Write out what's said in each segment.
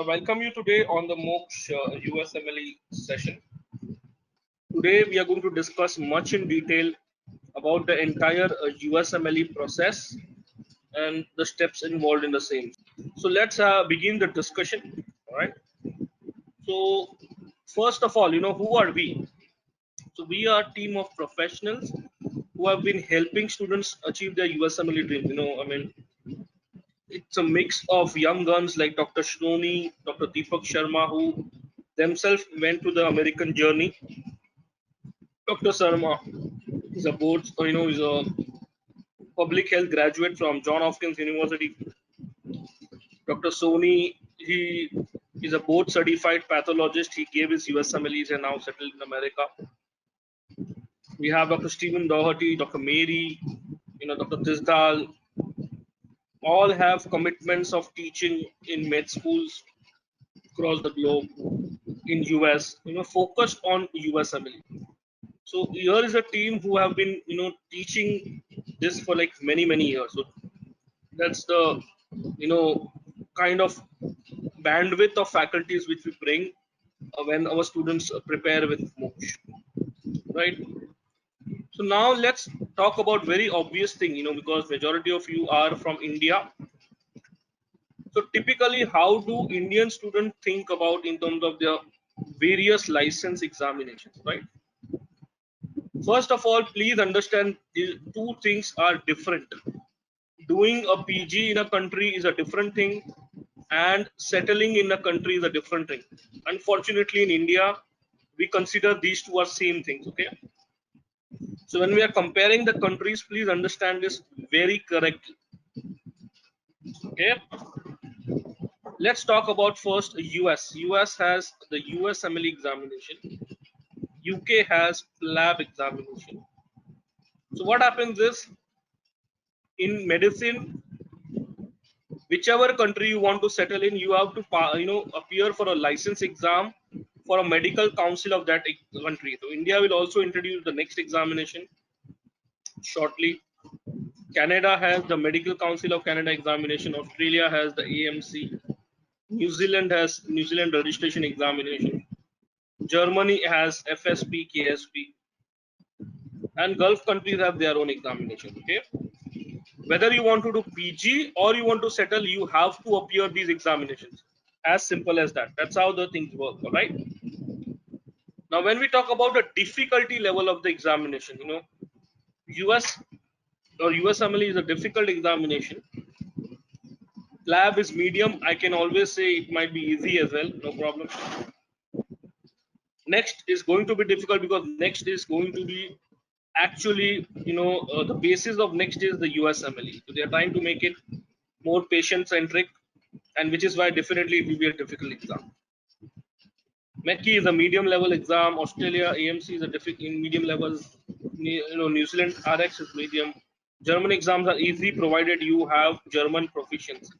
So I welcome you today on the Moksha USMLE session. Today we are going to discuss much in detail about the entire USMLE process and the steps involved in the same. So let's begin the discussion. All right. So first of all, who are we? So we are a team of professionals who have been helping students achieve their USMLE dreams. It's a mix of young guns like Dr. Shnoni, Dr. Deepak Sharma, who themselves went to the American journey. Dr. Sharma is a is a public health graduate from John Hopkins University. Dr. Soni, he is a board certified pathologist. He gave his USMLEs and now settled in America. We have Dr. Stephen Doherty, Dr. Mary, Dr. Tisdal, all have commitments of teaching in med schools across the globe in US, focused on USMLE. So here is a team who have been, teaching this for like many years. So that's the, kind of bandwidth of faculties which we bring when our students prepare with Moksha, right? So now let's talk about very obvious thing, because majority of you are from India. So typically, how do Indian students think about in terms of their various license examinations, right? First of all, please understand these two things are different. Doing a PG in a country is a different thing, and settling in a country is a different thing. Unfortunately, in India, we consider these two are same things. Okay, so when we are comparing the countries, please understand this very correctly. Okay, let's talk about first US. US has the USMLE examination. UK has lab examination. So what happens is, in medicine, whichever country you want to settle in, you have to appear for a license exam for a medical council of that country. So India will also introduce the next examination shortly. Canada has the Medical Council of Canada examination. Australia has the AMC. New Zealand has New Zealand registration examination. Germany has FSP, KSP, and Gulf countries have their own examination. Okay, whether you want to do PG or you want to settle, you have to appear these examinations. As simple as that. That's how the things work. All right. Now, when we talk about the difficulty level of the examination, US or USMLE is a difficult examination. Lab is medium. I can always say it might be easy as well. No problem. Next is going to be difficult because next is going to be actually, the basis of next is the USMLE. So they are trying to make it more patient centric, and which is why definitely it will be a difficult exam. MECI is a medium level exam. Australia AMC is a difficult in medium levels. New Zealand RX is medium. German exams are easy provided you have German proficiency.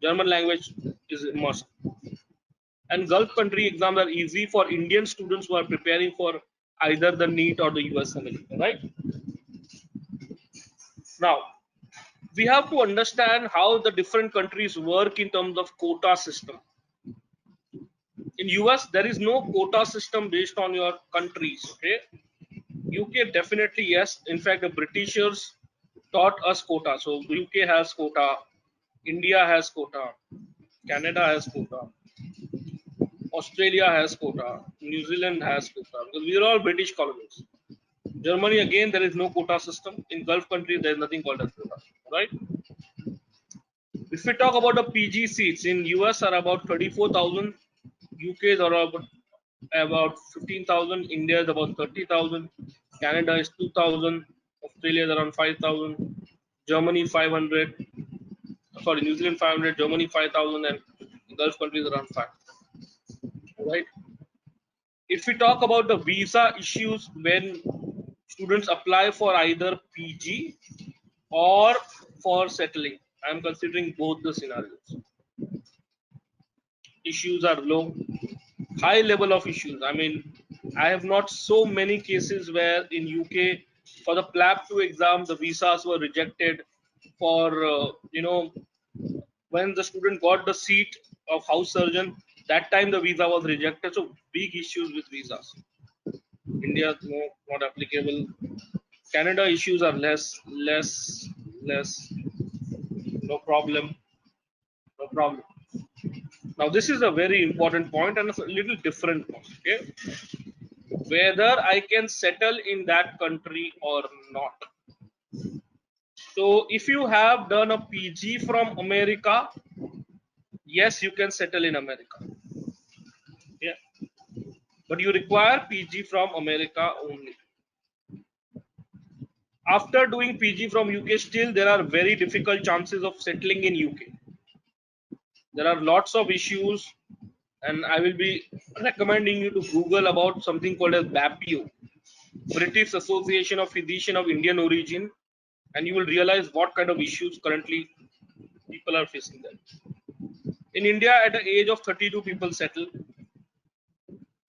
German language is a must. And Gulf country exams are easy for Indian students who are preparing for either the NEET or the USMLE. Right now, we have to understand how the different countries work in terms of quota system. In US, there is no quota system based on your countries. Okay, UK definitely yes. In fact, the Britishers taught us quota. So UK has quota, India has quota, Canada has quota, Australia has quota, New Zealand has quota, because we are all British colonies. Germany, again, there is no quota system. In Gulf countries, there is nothing called as quota, right? If we talk about the PG seats, in US are about 34,000, UK are about 15,000, India is about 30,000, Canada is 2,000, Australia is around 5,000, Germany 500, sorry, New Zealand 500, Germany 5,000, and Gulf countries around 5. Right? If we talk about the visa issues when students apply for either PG or for settling, I am considering both the scenarios. Issues are low, high level of issues. I mean, I have not so many cases where in UK for the PLAB 2 exam the visas were rejected for when the student got the seat of house surgeon. That time the visa was rejected, so big issues with visas. India, no, not applicable. Canada issues are less. No problem, no problem. Now this is a very important point and a little different point. Okay, whether I can settle in that country or not. So if you have done a PG from America, yes, you can settle in America. Yeah, but you require PG from America only. After doing PG from UK, still there are very difficult chances of settling in UK. There are lots of issues, and I will be recommending you to Google about something called as BAPIO, British Association of Physicians of Indian Origin, and you will realize what kind of issues currently people are facing there. In India, at the age of 32, people settle.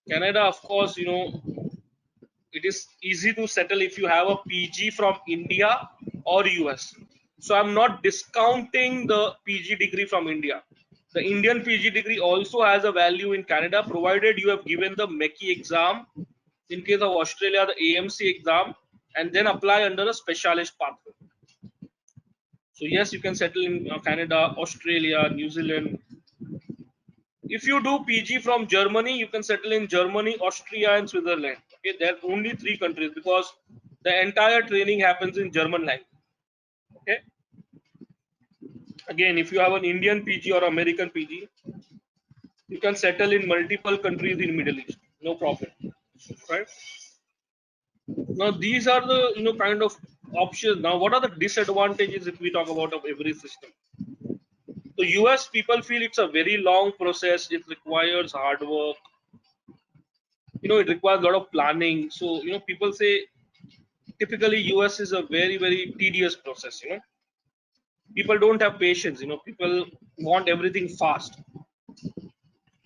Canada, of course, it is easy to settle if you have a PG from India or US. So I'm not discounting the PG degree from India. The Indian PG degree also has a value in Canada, provided you have given the MECI exam. In case of Australia, the AMC exam, and then apply under a specialist pathway. So yes, you can settle in Canada, Australia, New Zealand. If you do PG from Germany, you can settle in Germany, Austria, and Switzerland. Okay, there are only 3 countries because the entire training happens in German language. Okay. Again, if you have an Indian PG or American PG, you can settle in multiple countries in Middle East. No problem. Right. Now these are the kind of options. Now, what are the disadvantages if we talk about of every system? So US people feel it's a very long process. It requires hard work. It requires a lot of planning. So people say typically US is a very tedious process. People don't have patience. People want everything fast.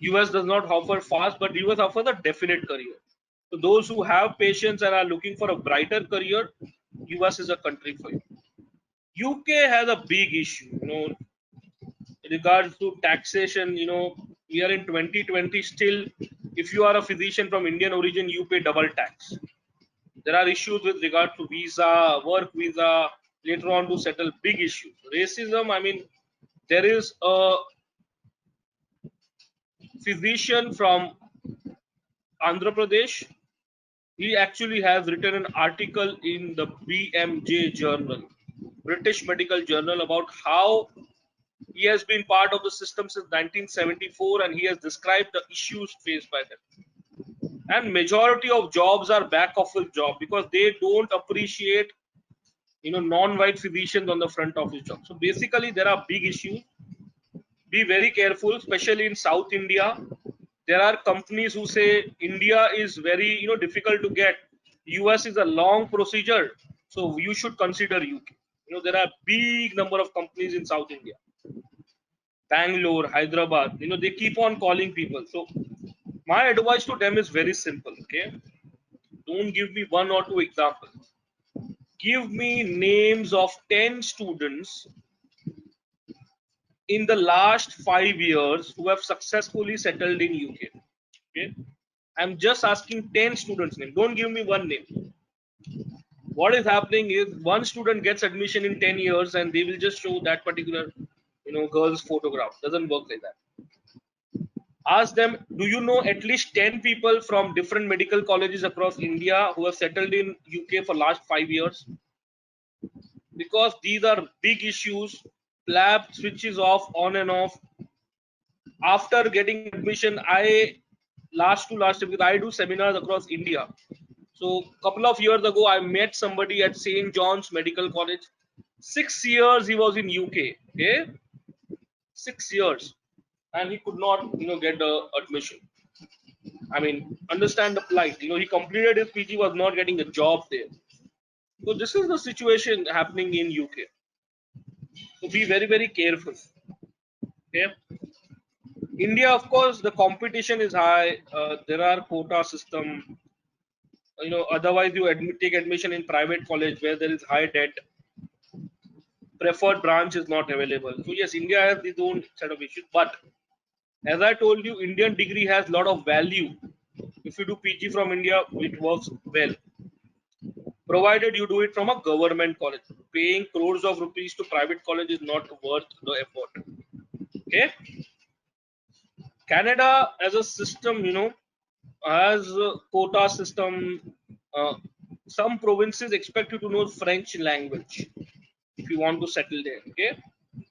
US does not offer fast, but US offers a definite career. So those who have patience and are looking for a brighter career, US is a country for you. UK has a big issue. Regards to taxation, we are in 2020 still. If you are a physician from Indian origin, you pay double tax. There are issues with regard to visa, work visa, later on to settle big issues. Racism, I mean, there is a physician from Andhra Pradesh. He actually has written an article in the BMJ journal, British Medical Journal, about how he has been part of the system since 1974 and he has described the issues faced by them. And majority of jobs are back office job because they don't appreciate non-white physicians on the front office job. So basically there are big issues. Be very careful, especially in South India. There are companies who say India is very difficult to get. US is a long procedure, so you should consider UK. There are big number of companies in South India. Bangalore, Hyderabad, they keep on calling people. So my advice to them is very simple. Okay, don't give me one or two examples. Give me names of 10 students in the last 5 years who have successfully settled in UK. Okay, I'm just asking 10 students' name. Don't give me one name. What is happening is one student gets admission in 10 years and they will just show that particular girl's photograph. Doesn't work like that. Ask them, do you know at least 10 people from different medical colleges across India who have settled in UK for last 5 years? Because these are big issues. Lab switches off on and off. After getting admission, I last because I do seminars across India. So couple of years ago, I met somebody at St. John's Medical College. 6 years he was in UK. Okay, 6 years, and he could not get the admission. I mean, understand the plight. He completed his PG, was not getting a job there. So this is the situation happening in UK. So be very careful. Okay. India, of course, the competition is high. There are quota system. Otherwise you take admission in private college where there is high debt. Preferred branch is not available. So yes, India has its own set of issues, but As I told you, Indian degree has a lot of value. If you do PG from India, it works well, provided you do it from a government college. Paying crores of rupees to private college is not worth the effort. Okay, Canada as a system, has a quota system. Uh, some provinces expect you to know French language if you want to settle there. Okay,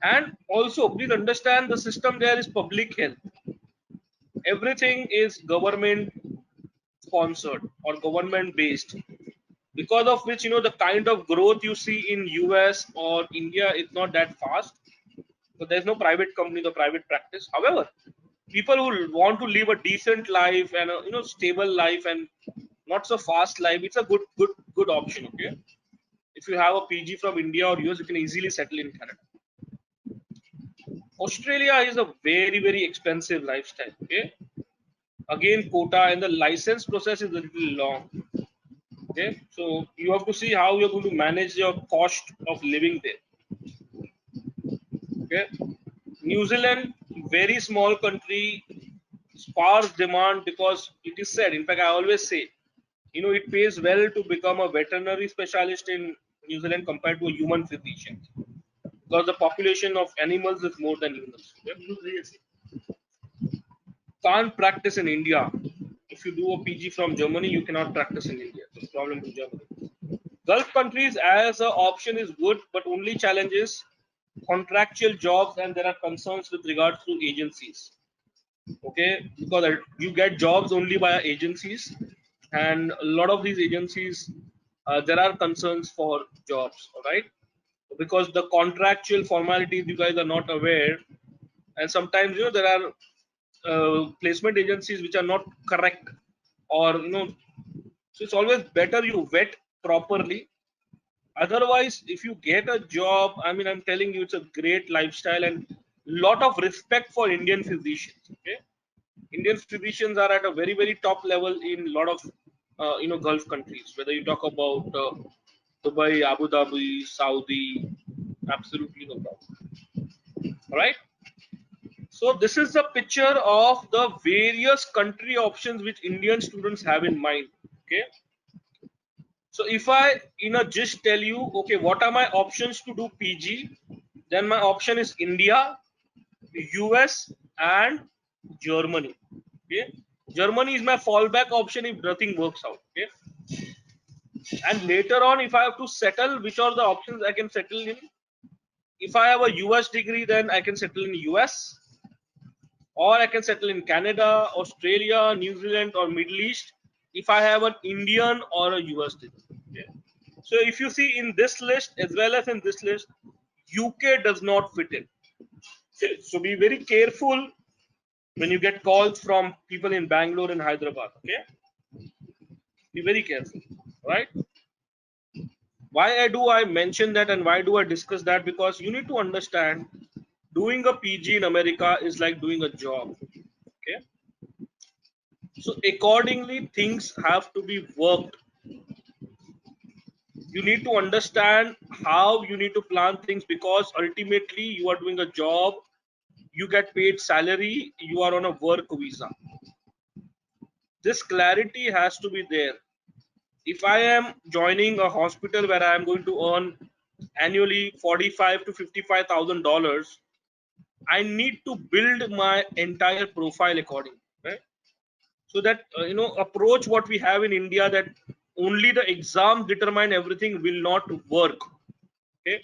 and also please understand the system there is public health. Everything is government sponsored or government based, because of which the kind of growth you see in US or India is not that fast. So there's no private company, the private practice. However, people who want to live a decent life and a stable life and not so fast life, it's a good option. Okay, if you have a PG from India or US, you can easily settle in Canada. Australia is a very expensive lifestyle. Okay, again quota and the license process is a little long. Okay, so you have to see how you're going to manage your cost of living there. Okay, New Zealand, very small country, sparse demand because it is said. In fact, I always say, it pays well to become a veterinary specialist in New Zealand compared to a human physician, because the population of animals is more than humans. Okay? Can't practice in India. If you do a PG from Germany, you cannot practice in India. So problem to Germany. Gulf countries as an option is good, but only challenge is contractual jobs, and there are concerns with regards to agencies. Okay, because you get jobs only via agencies, and a lot of these agencies, there are concerns for jobs. All right, because the contractual formalities you guys are not aware, and sometimes there are placement agencies which are not correct, or so it's always better you vet properly. Otherwise, if you get a job, I mean, I'm telling you, it's a great lifestyle and lot of respect for Indian physicians. Okay, Indian physicians are at a very top level in a lot of Gulf countries. Whether you talk about Dubai, Abu Dhabi, Saudi, absolutely no problem. All right. So this is the picture of the various country options which Indian students have in mind. Okay. So if I just tell you, okay, what are my options to do PG, then my option is India, US, and Germany. Okay, Germany is my fallback option if nothing works out. Okay, and later on, if I have to settle, which are the options I can settle in? If I have a US degree, then I can settle in US, or I can settle in Canada, Australia, New Zealand, or Middle East if I have an Indian or a US degree. Okay. So if you see in this list as well as in this list, UK does not fit in. So be very careful when you get calls from people in Bangalore and Hyderabad. Okay, be very careful, right? Why do I mention that and why do I discuss that? Because you need to understand, doing a PG in America is like doing a job. Okay, so accordingly things have to be worked. You need to understand how you need to plan things, because ultimately you are doing a job, you get paid salary, you are on a work visa. This clarity has to be there. If I am joining a hospital where I am going to earn annually 45 to $55,000, I need to build my entire profile accordingly, right? So that approach what we have in India, that only the exam determine everything, will not work. Okay,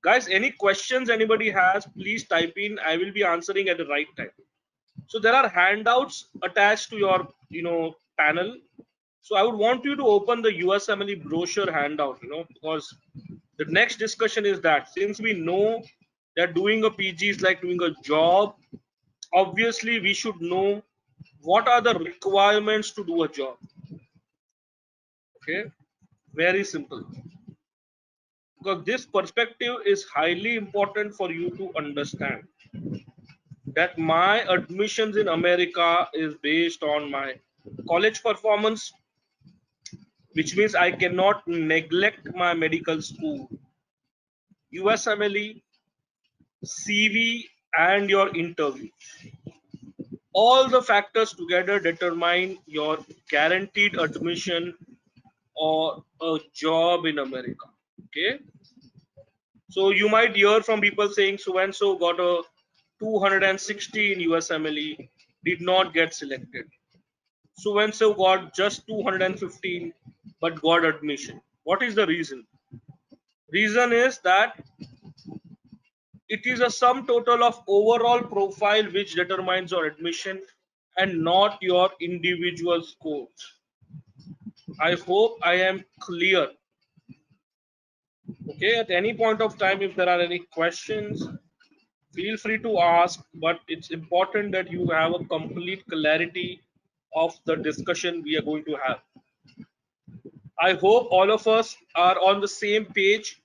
guys, any questions anybody has, please type in. I will be answering at the right time. So there are handouts attached to your panel. So I would want you to open the USMLE brochure handout, because the next discussion is that, since we know that doing a PG is like doing a job, obviously we should know what are the requirements to do a job. Okay, very simple, because this perspective is highly important for you to understand that my admissions in America is based on my college performance, which means I cannot neglect my medical school, USMLE, CV, and your interview. All the factors together determine your guaranteed admission or a job in America. Okay, so you might hear from people saying so and so got a 260 in USMLE, did not get selected. So and so got just 215 but got admission. What is the reason? Reason is that it is a sum total of overall profile which determines your admission and not your individual scores. I hope I am clear. Okay, at any point of time, if there are any questions, feel free to ask, but it's important that you have a complete clarity of the discussion we are going to have. I hope all of us are on the same page.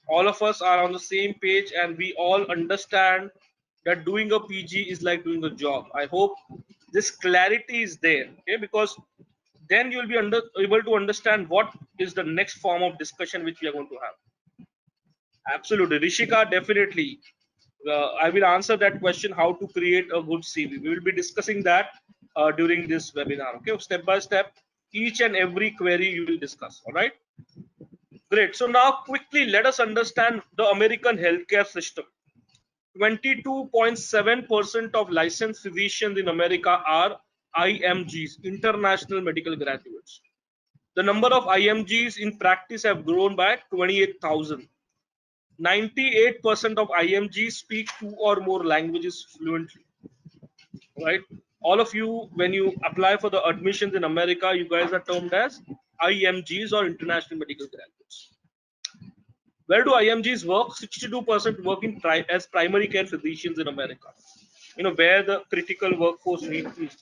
All of us are on the same page, and we all understand that doing a PG is like doing a job. I hope this clarity is there, okay? Because then you will be able to understand what is the next form of discussion which we are going to have. Absolutely, Rishika, definitely. I will answer that question: how to create a good CV. We will be discussing that during this webinar. Okay, step by step, each and every query you will discuss. All right. Great. So now quickly let us understand the American healthcare system. 22.7% of licensed physicians in America are IMGs, international medical graduates. The number of IMGs in practice have grown by 28,000. 98% of IMGs speak two or more languages fluently. Right? All of you, when you apply for the admissions in America, you guys are termed as IMGs or international medical graduates. Where do IMGs work? 62% work in as primary care physicians in America. You know, where the critical workforce needs is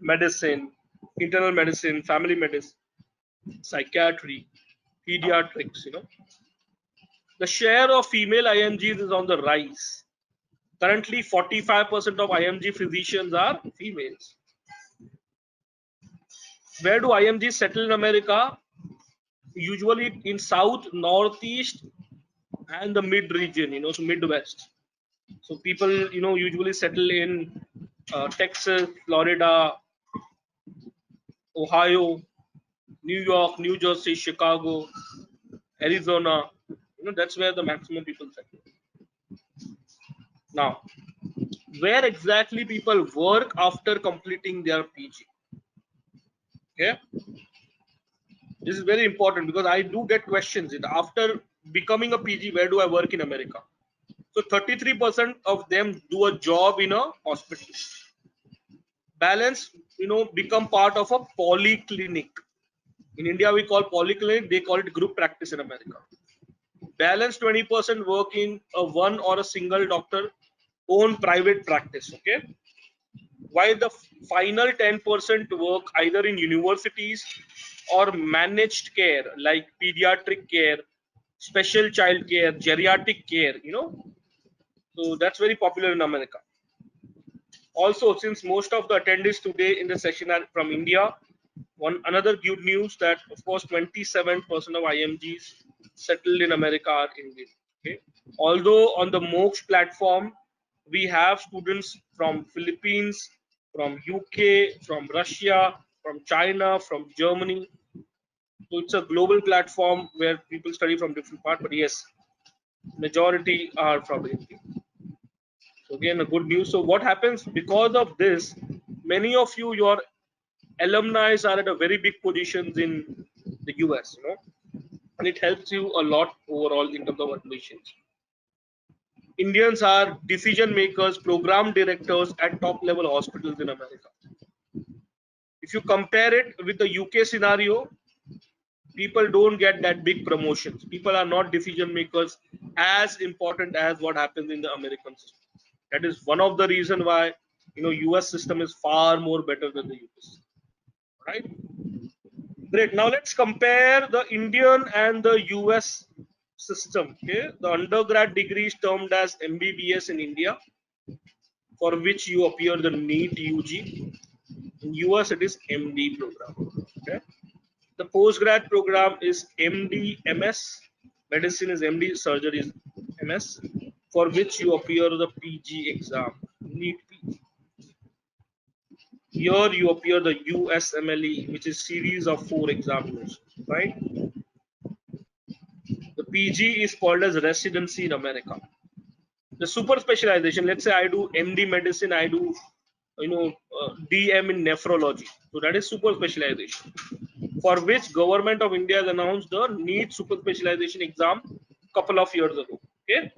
medicine, internal medicine, family medicine, psychiatry, pediatrics. You know, the share of female IMGs is on the rise. Currently, 45% of IMG physicians are females. Where do IMGs settle in America? Usually in South, Northeast, and the mid region. You know, so Midwest. So people, you know, usually settle in Texas, Florida, Ohio, New York, New Jersey, Chicago, Arizona. You know, that's where the maximum people settle. Now, where exactly people work after completing their PG? Okay, this is very important because I do get questions. After becoming a PG, where do I work in America? So 33% of them do a job in a hospital. Balance, you know, become part of a polyclinic. In India, we call polyclinic, they call it group practice in America. Balance 20% work in a one or a single doctor own private practice. Okay. While the final 10% work either in universities or managed care like pediatric care, special child care, geriatric care, you know. So that's very popular in America. Also, since most of the attendees today in the session are from India, another good news that of course 27% of IMGs settled in America are Indian. Okay, although on the MOOCs platform we have students from Philippines, from UK, from Russia, from China, from Germany. So it's a global platform where people study from different parts. But yes, majority are from India. So again, a good news. So what happens because of this? Many of you, your alumni are at a very big positions in the US, you know, and it helps you a lot overall in terms of admissions. Indians are decision makers, program directors at top level hospitals in America. If you compare it with the UK scenario, people don't get that big promotions. People are not decision makers as important as what happens in the American system. That is one of the reason why, you know, US system is far more better than the US. Right? Great. Now let's compare the Indian and the US system. Okay, the undergrad degree is termed as MBBS in India, for which you appear the NEET UG. In US, it is MD program. Okay, the postgrad program is MD MS. Medicine is MD, surgery is MS, for which you appear the PG exam, NEET PG. Here you appear the USMLE, which is series of 4 examiners, right? The PG is called as residency in America. The super specialization, let's say I do MD medicine, I do DM in nephrology. So that is super specialization, for which government of India has announced the NEET super specialization exam couple of years ago. Okay,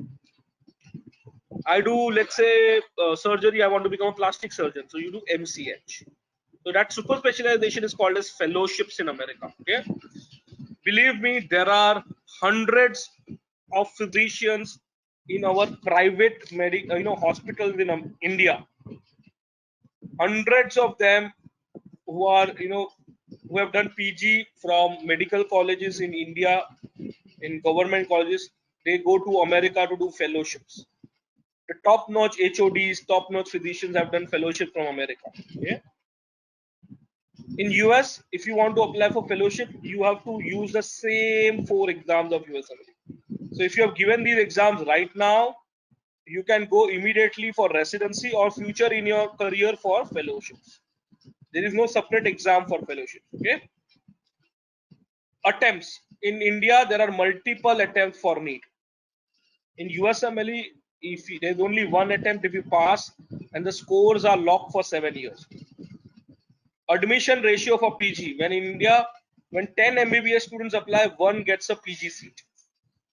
I do, let's say, surgery. I want to become a plastic surgeon. So you do MCH. So that super specialization is called as fellowships in America. Okay, believe me, there are hundreds of physicians in our private hospitals in India. Hundreds of them who are who have done PG from medical colleges in India, in government colleges. They go to America to do fellowships. The top-notch HODs, top-notch physicians have done fellowship from America. Yeah. In US, if you want to apply for fellowship, you have to use the same 4 exams of USMLE. So if you have given these exams right now, you can go immediately for residency or future in your career for fellowships. There is no separate exam for fellowship. Okay. Attempts in India, there are multiple attempts for NEET. In USMLE, if there's only one attempt, if you pass, and the scores are locked for 7 years. Admission ratio for PG, when in India, when 10 MBBS students apply, one gets a PG seat.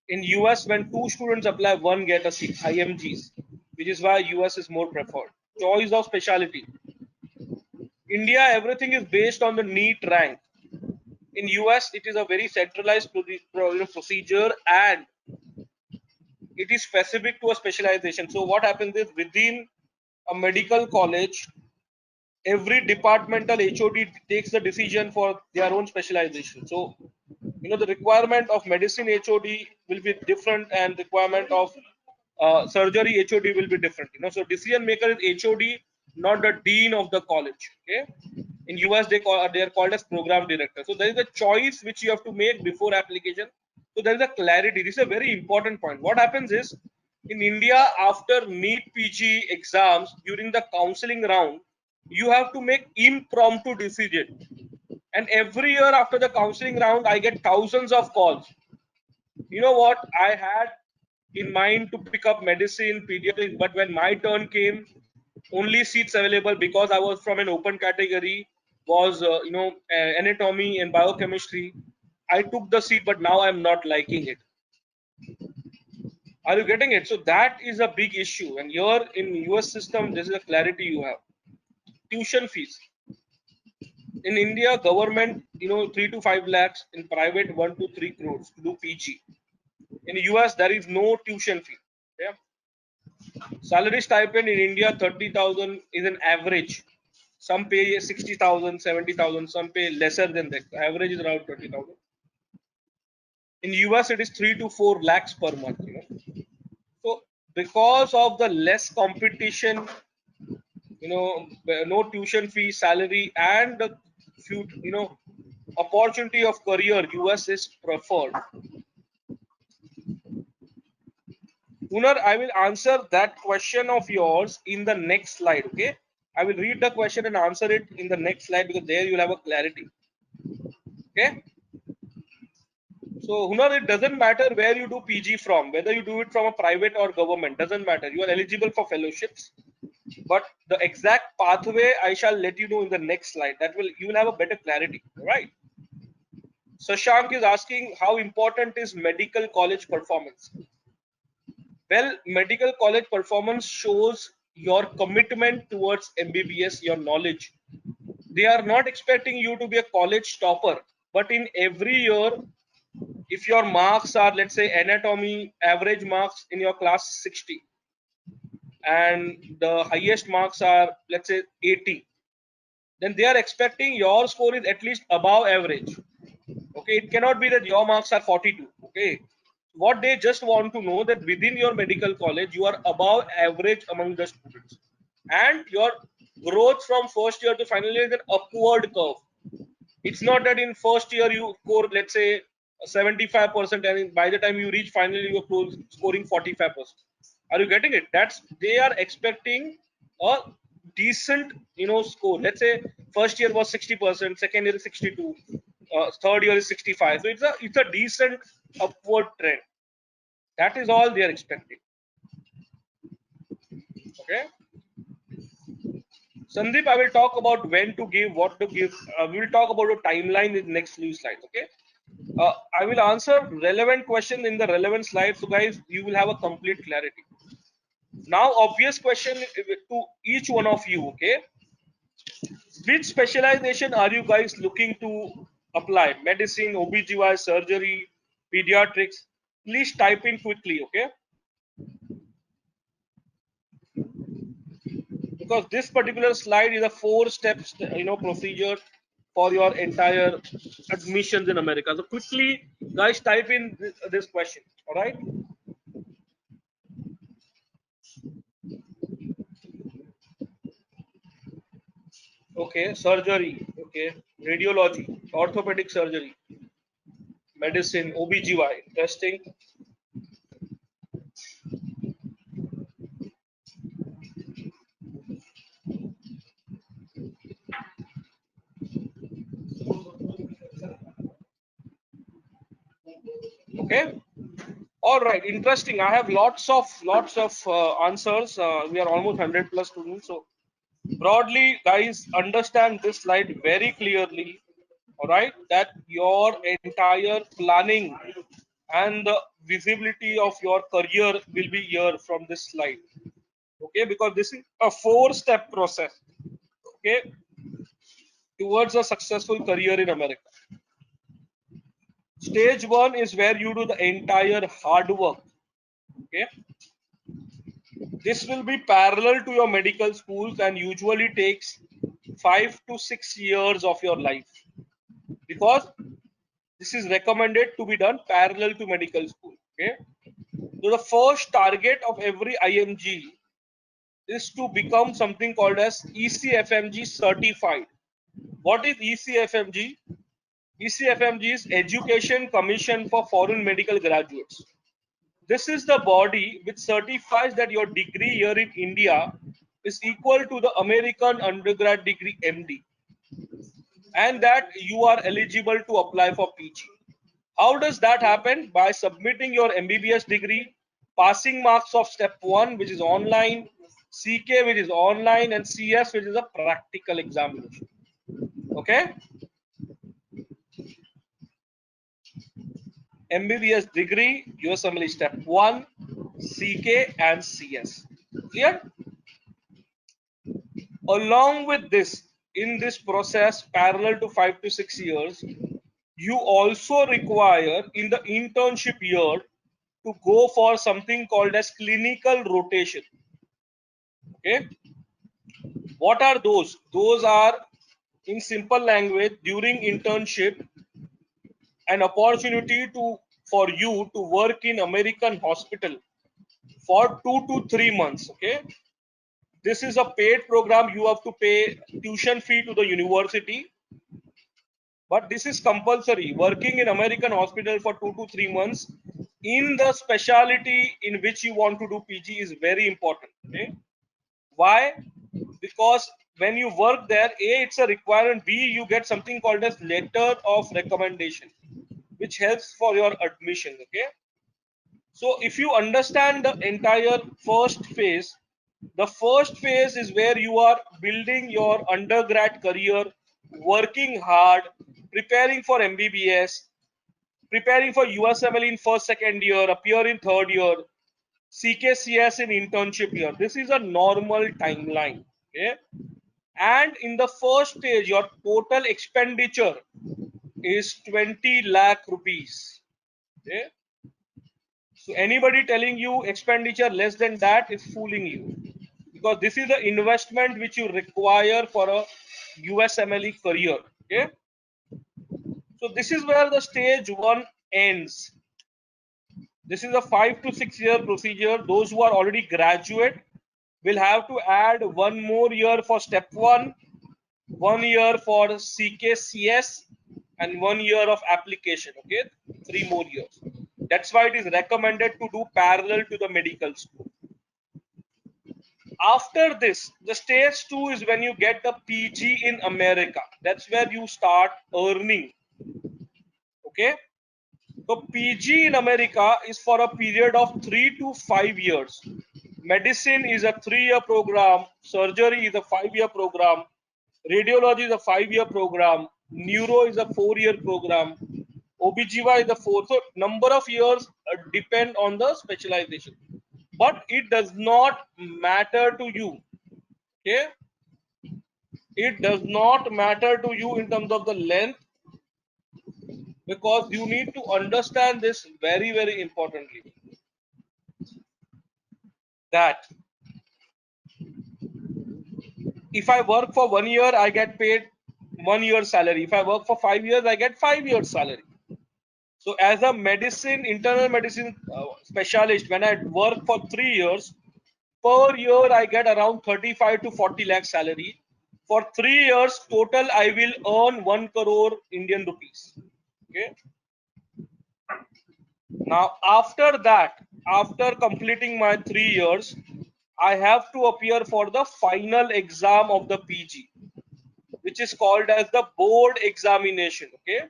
In US, when 2 students apply, one get a seat, IMGs, which is why US is more preferred. Choice of specialty. India, everything is based on the NEET rank. In US, it is a very centralized procedure, and it is specific to a specialization. So what happens is, within a medical college, every departmental HOD takes the decision for their own specialization. So the requirement of medicine HOD will be different, and requirement of surgery HOD will be different. So decision maker is HOD, not the dean of the college. Okay. In US, they are called as program director. So there is a choice which you have to make before application. So there is a clarity. This is a very important point. What happens is, in India, after NEET PG exams, during the counseling round, you have to make impromptu decision. And every year after the counseling round, I get thousands of calls. You know what? I had in mind to pick up medicine, pediatrics, but when my turn came, only seats available, because I was from an open category, was anatomy and biochemistry. I took the seat, but now I'm not liking it. Are you getting it? So that is a big issue. And here in US system, this is a clarity you have. Tuition fees. In India, government, 3 to 5 lakhs. In private, 1 to 3 crores to do PG. In US, there is no tuition fee. Yeah. Salary stipend in India, 30,000 is an average. Some pay 60,000, 70,000. Some pay lesser than that. The average is around 20,000. In US, it is 3 to 4 lakhs per month. So because of the less competition, no tuition fee, salary, and the opportunity of career, US is preferred. Hunar, I will answer that question of yours in the next slide. Okay, I will read the question and answer it in the next slide, because there you'll have a clarity. Okay. So Hunar, it doesn't matter where you do PG from, whether you do it from a private or government, doesn't matter. You are eligible for fellowships, but the exact pathway I shall let you know in the next slide. That you will have a better clarity. All right. Sashank is asking, how important is medical college performance? Well, medical college performance shows your commitment towards MBBS, your knowledge. They are not expecting you to be a college topper, but in every year, if your marks are, let's say, anatomy, average marks in your class 60, and the highest marks are, let's say, 80, then they are expecting your score is at least above average. Okay, it cannot be that your marks are 42. Okay, what they just want to know, that within your medical college you are above average among the students, and your growth from first year to final year is an upward curve. It's not that in first year you score, let's say, 75%, and by the time you reach final year you're scoring 45%. Are you getting it? That's, they are expecting a decent, score. Let's say first year was 60%, second year is 62, third year is 65. So it's a decent upward trend. That is all they are expecting. Okay. Sandeep, I will talk about when to give, what to give. We will talk about a timeline in the next few slides. Okay. I will answer relevant question in the relevant slides. So guys, you will have a complete clarity. Now, obvious question to each one of you. Okay. Which specialization are you guys looking to apply? Medicine, OBGY, surgery, pediatrics? Please type in quickly. Okay. Because this particular slide is a 4 steps procedure for your entire admissions in America. So quickly guys, type in this question. All right. Okay, surgery. Okay, radiology, orthopedic surgery, medicine, OBGY, testing. Okay. All right, interesting. I have lots of answers. We are almost 100 plus students. So broadly, guys, understand this slide very clearly. All right, that your entire planning and the visibility of your career will be here from this slide. Okay, because this is a 4 step process. Okay, towards a successful career in America. Stage one is where you do the entire hard work. Okay, this will be parallel to your medical schools and usually takes 5 to 6 years of your life, because this is recommended to be done parallel to medical school. Okay, so the first target of every IMG is to become something called as ECFMG certified. What is ECFMG? ECFMG is Education Commission for Foreign Medical Graduates. This is the body which certifies that your degree here in India is equal to the American undergrad degree MD, and that you are eligible to apply for PG. How does that happen? By submitting your MBBS degree, passing marks of step 1, which is online, CK, which is online, and CS, which is a practical examination. Okay? MBBS degree, USMLE step 1, CK, and CS. Clear? Along with this, in this process, parallel to 5 to 6 years, you also require in the internship year to go for something called as clinical rotation. Okay, what are those? Those are, in simple language, during internship, an opportunity for you to work in American hospital for 2 to 3 months. Okay, this is a paid program. You have to pay tuition fee to the university, but this is compulsory. Working in American hospital for 2 to 3 months in the specialty in which you want to do PG is very important. Okay, why? Because when you work there, A, it's a requirement, B, you get something called as letter of recommendation, which helps for your admission. Okay, so if you understand the entire first phase, the first phase is where you are building your undergrad career, working hard, preparing for MBBS, preparing for USMLE in first, second year, appear in third year, CKCS in internship year. This is a normal timeline. Okay, and in the first stage, your total expenditure is 20 lakh rupees. Okay, so anybody telling you expenditure less than that is fooling you, because this is the investment which you require for a USMLE career. Okay, so this is where the stage one ends. This is a 5 to 6 year procedure. Those who are already graduate will have to add 1 more year for step 1 year for CKCS, and 1 year of application. Okay, 3 more years. That's why it is recommended to do parallel to the medical school. After this, the stage 2 is when you get the PG in America. That's where you start earning. Okay. So PG in America is for a period of 3 to 5 years. Medicine is a 3-year program. Surgery is a 5-year program. Radiology is a 5-year program. Neuro is a 4-year program. OBGY is the 4th. So number of years depend on the specialization. But it does not matter to you. Okay. It does not matter to you in terms of the length, because you need to understand this very, very importantly, that if I work for 1 year, I get paid 1 year salary. If I work for 5 years, I get 5 years salary. So as a medicine, internal medicine specialist, when I work for 3 years, per year I get around 35 to 40 lakh salary. For 3 years total, I will earn 1 crore Indian rupees. Okay. Now, after that, after completing my 3 years, I have to appear for the final exam of the PG, which is called as the board examination. Okay,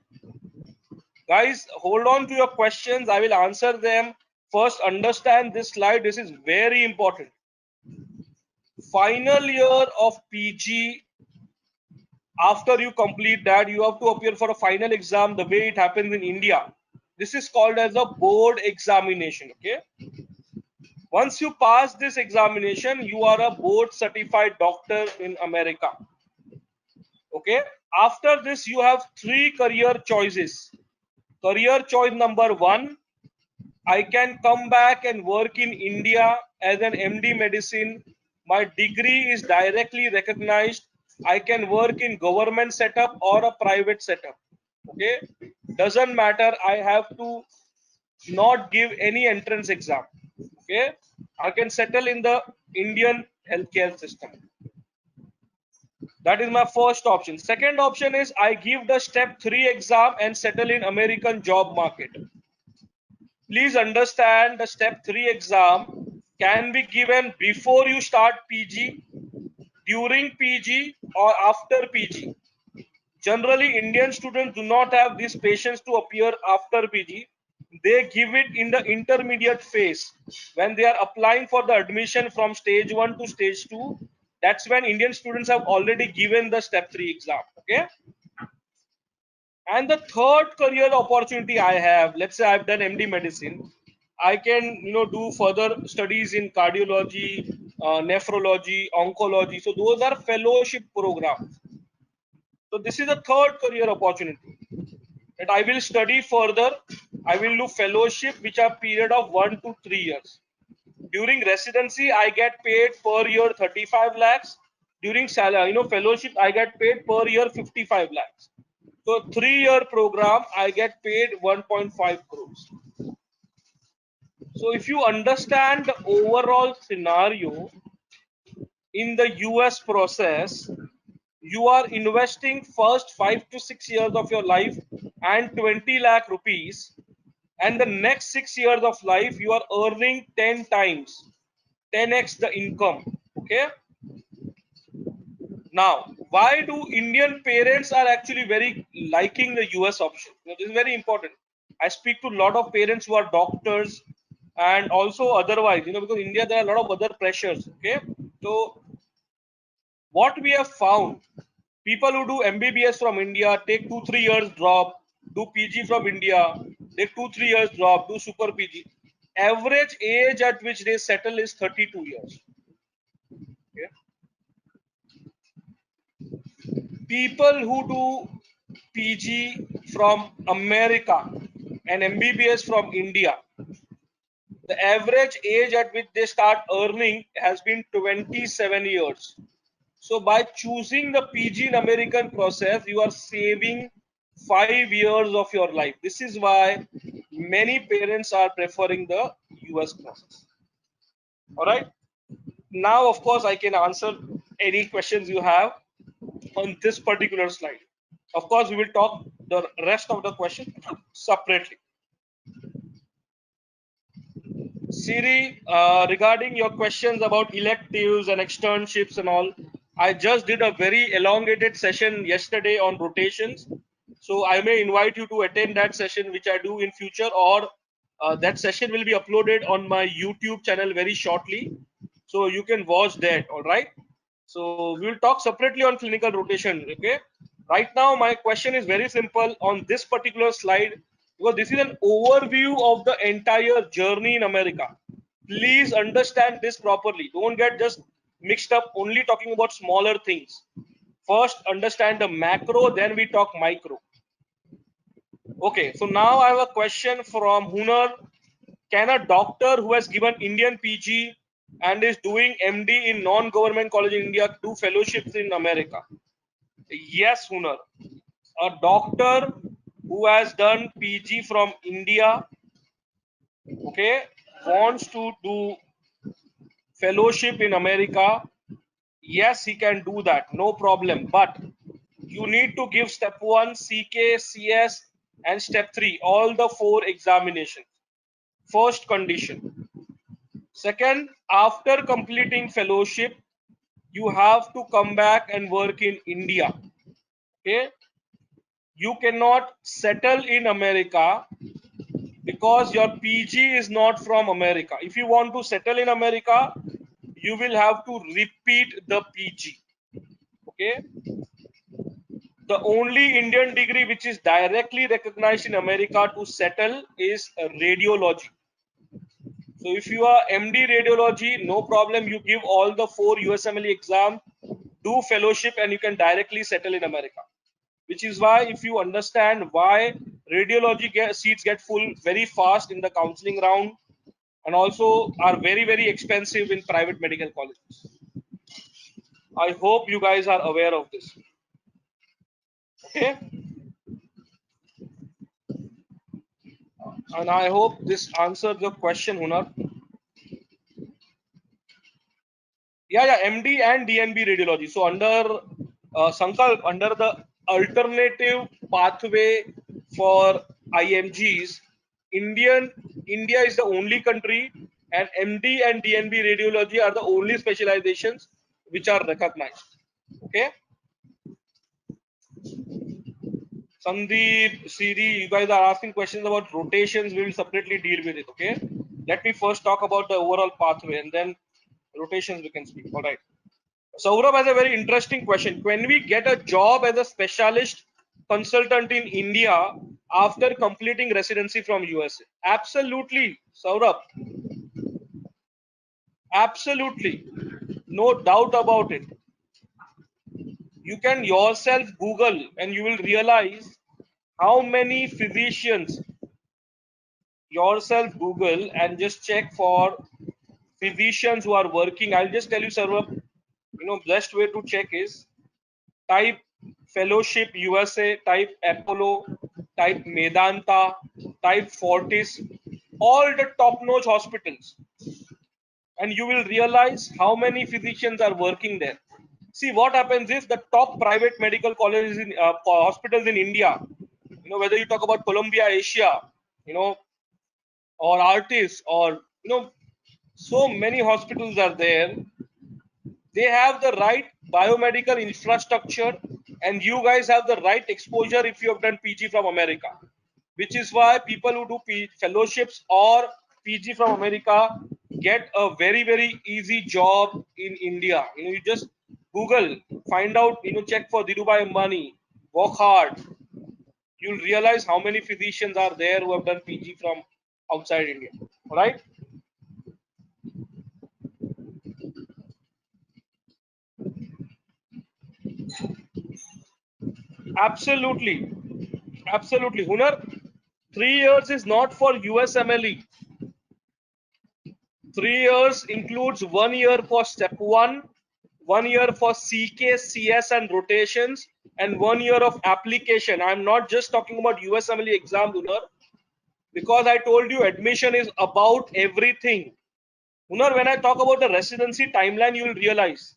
guys, hold on to your questions. I will answer them. First, understand this slide. This is very important. Final year of PG, after you complete that, you have to appear for a final exam the way it happens in India. This is called as a board examination. Okay. Once you pass this examination, you are a board certified doctor in America. Okay. After this, you have 3 career choices. Career choice number 1, I can come back and work in India as an MD medicine. My degree is directly recognized. I can work in government setup or a private setup. Okay. Doesn't matter. I have to not give any entrance exam. Okay. I can settle in the Indian healthcare system. That is my first option. Second option is I give the step 3 exam and settle in American job market. Please understand, the step 3 exam can be given before you start PG, during PG, or after PG. Generally, Indian students do not have this patience to appear after PG. They give it in the intermediate phase when they are applying for the admission from stage 1 to stage 2. That's when Indian students have already given the step 3 exam. Okay. And the third career opportunity I have, let's say I've done MD medicine, I can do further studies in cardiology, nephrology, oncology. So those are fellowship programs. So this is a third career opportunity that I will study further. I will do fellowship, which are period of 1 to 3 years. During residency, I get paid per year 35 lakhs. During fellowship, I get paid per year 55 lakhs. So 3-year program, I get paid 1.5 crores. So if you understand the overall scenario in the US process, you are investing first 5 to 6 years of your life and 20 lakh rupees, and the next 6 years of life you are earning 10 times, 10x the income. Okay. Now, why do Indian parents are actually very liking the US option? This is very important. I speak to a lot of parents who are doctors and also otherwise, because India there are a lot of other pressures. Okay. So what we have found, people who do MBBS from India take 2-3 years drop, do PG from India, take 2-3 years drop, do super PG. Average age at which they settle is 32 years. Okay. People who do PG from America and MBBS from India, the average age at which they start earning has been 27 years. So by choosing the PG in American process, you are saving 5 years of your life. This is why many parents are preferring the US process. All right. Now, of course, I can answer any questions you have on this particular slide. Of course, we will talk the rest of the question separately. Siri, regarding your questions about electives and externships and all, I just did a very elongated session yesterday on rotations. So I may invite you to attend that session, which I do in future, or that session will be uploaded on my YouTube channel very shortly. So you can watch that, all right? So we will talk separately on clinical rotation, okay? Right now, my question is very simple on this particular slide, because this is an overview of the entire journey in America. Please understand this properly. Don't get just mixed up only talking about smaller things. First, understand the macro, then we talk micro. Okay, so now I have a question from Hunar. Can a doctor who has given Indian PG and is doing MD in non-government college in India do fellowships in America? Yes, Hunar. A doctor who has done PG from India, okay, wants to do fellowship in America. Yes, he can do that, no problem. But you need to give step 1, CK, CS, and step 3, all the 4 examinations. First condition. Second, after completing fellowship, you have to come back and work in India. Okay, you cannot settle in America because your PG is not from America. If you want to settle in America, you will have to repeat the PG. Okay, the only Indian degree which is directly recognized in America to settle is radiology. So if you are MD radiology, no problem. You give all the 4 USMLE exam, do fellowship, and you can directly settle in America. Which is why, if you understand why radiology seats get full very fast in the counseling round, and also are very expensive in private medical colleges. I hope you guys are aware of this. Okay, and I hope this answers your question, Hunar. Yeah, MD and DNB radiology. So under Sankalp, under the alternative pathway for IMGs, India is the only country, and MD and DNB radiology are the only specializations which are recognized. Okay, Sandeep, Siri, you guys are asking questions about rotations. We will separately deal with it. Okay, let me first talk about the overall pathway, and then rotations we can speak. All right. Saurabh has a very interesting question. Can we get a job as a specialist consultant in India after completing residency from USA? Absolutely, Saurabh. Absolutely. No doubt about it. You can yourself Google and you will realize how many physicians, yourself Google and just check for physicians who are working. I'll just tell you, Saurabh, best way to check is type Fellowship USA, type Apollo, type Medanta, type Fortis, all the top-notch hospitals, and you will realize how many physicians are working there. See, what happens is the top private medical colleges in hospitals in India, whether you talk about Columbia Asia, or Artis, or so many hospitals are there. They have the right biomedical infrastructure, and you guys have the right exposure if you have done PG from America, which is why people who do fellowships or PG from America get a very easy job in India. You just Google, find out, check for Dhirubhai Ambani, work hard. You'll realize how many physicians are there who have done PG from outside India. All right. Absolutely. Absolutely. Hunar, 3 years is not for USMLE. 3 years includes 1 year for step 1 year for CK, CS and rotations, and 1 year of application. I'm not just talking about USMLE exam, Hunar, because I told you admission is about everything. Hunar, when I talk about the residency timeline, you will realize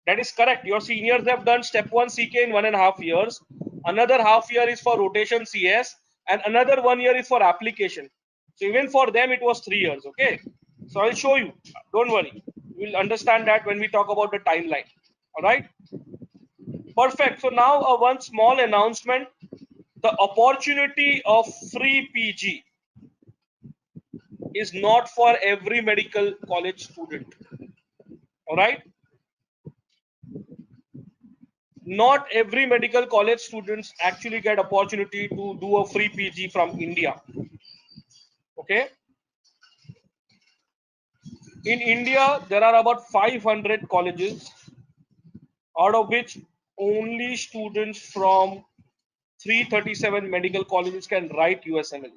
that is correct. Your seniors have done step 1 CK in 1.5 years. Another half year is for rotation CS, and another 1 year is for application. So even for them, it was 3 years. Okay. So I'll show you. Don't worry. We'll understand that when we talk about the timeline. All right. Perfect. So now one small announcement. The opportunity of free PG is not for every medical college student. All right. Not every medical college students actually get opportunity to do a free PG from India. Okay. In India, there are about 500 colleges, out of which only students from 337 medical colleges can write USMLE.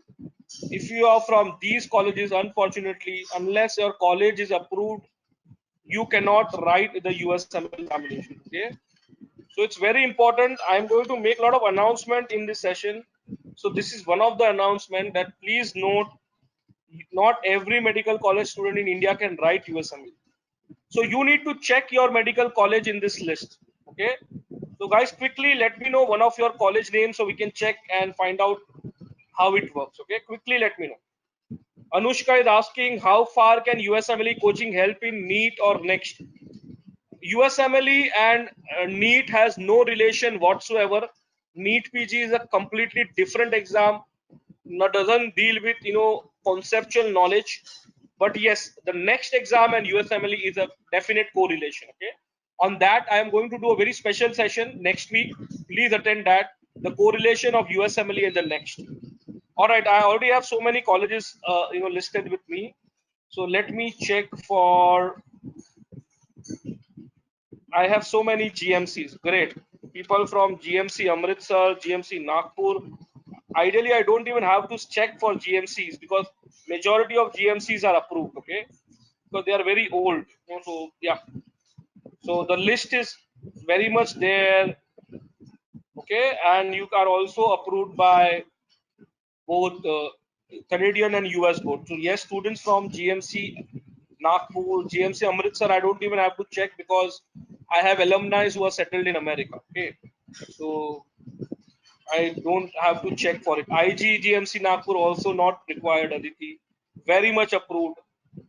If you are from these colleges, unfortunately, unless your college is approved, you cannot write the USMLE examination. Okay, so it's very important. I'm going to make a lot of announcement in this session. So this is one of the announcement that please note. Not every medical college student in India can write USMLE. So you need to check your medical college in this list. Okay. So guys, quickly let me know one of your college names so we can check and find out how it works. Okay. Quickly let me know. Anushka is asking, how far can USMLE coaching help in NEET or next? USMLE and NEET has no relation whatsoever. NEET PG is a completely different exam. Doesn't deal with conceptual knowledge. But yes, the next exam and USMLE is a definite correlation. Okay. On that, I am going to do a very special session next week. Please attend that. The correlation of USMLE and the next. All right. I already have so many colleges listed with me. So let me check for. I have so many GMCs. Great. People from GMC Amritsar, GMC Nagpur. Ideally, I don't even have to check for GMCs because majority of GMCs are approved. Okay, because they are very old. So yeah. So the list is very much there. Okay, and you are also approved by both Canadian and US board. So yes, students from GMC Nagpur, GMC Amritsar, I don't even have to check because I have alumni who are settled in America. Okay, so I don't have to check for it. IG GMC Nagpur also not required, Aditi. Very much approved.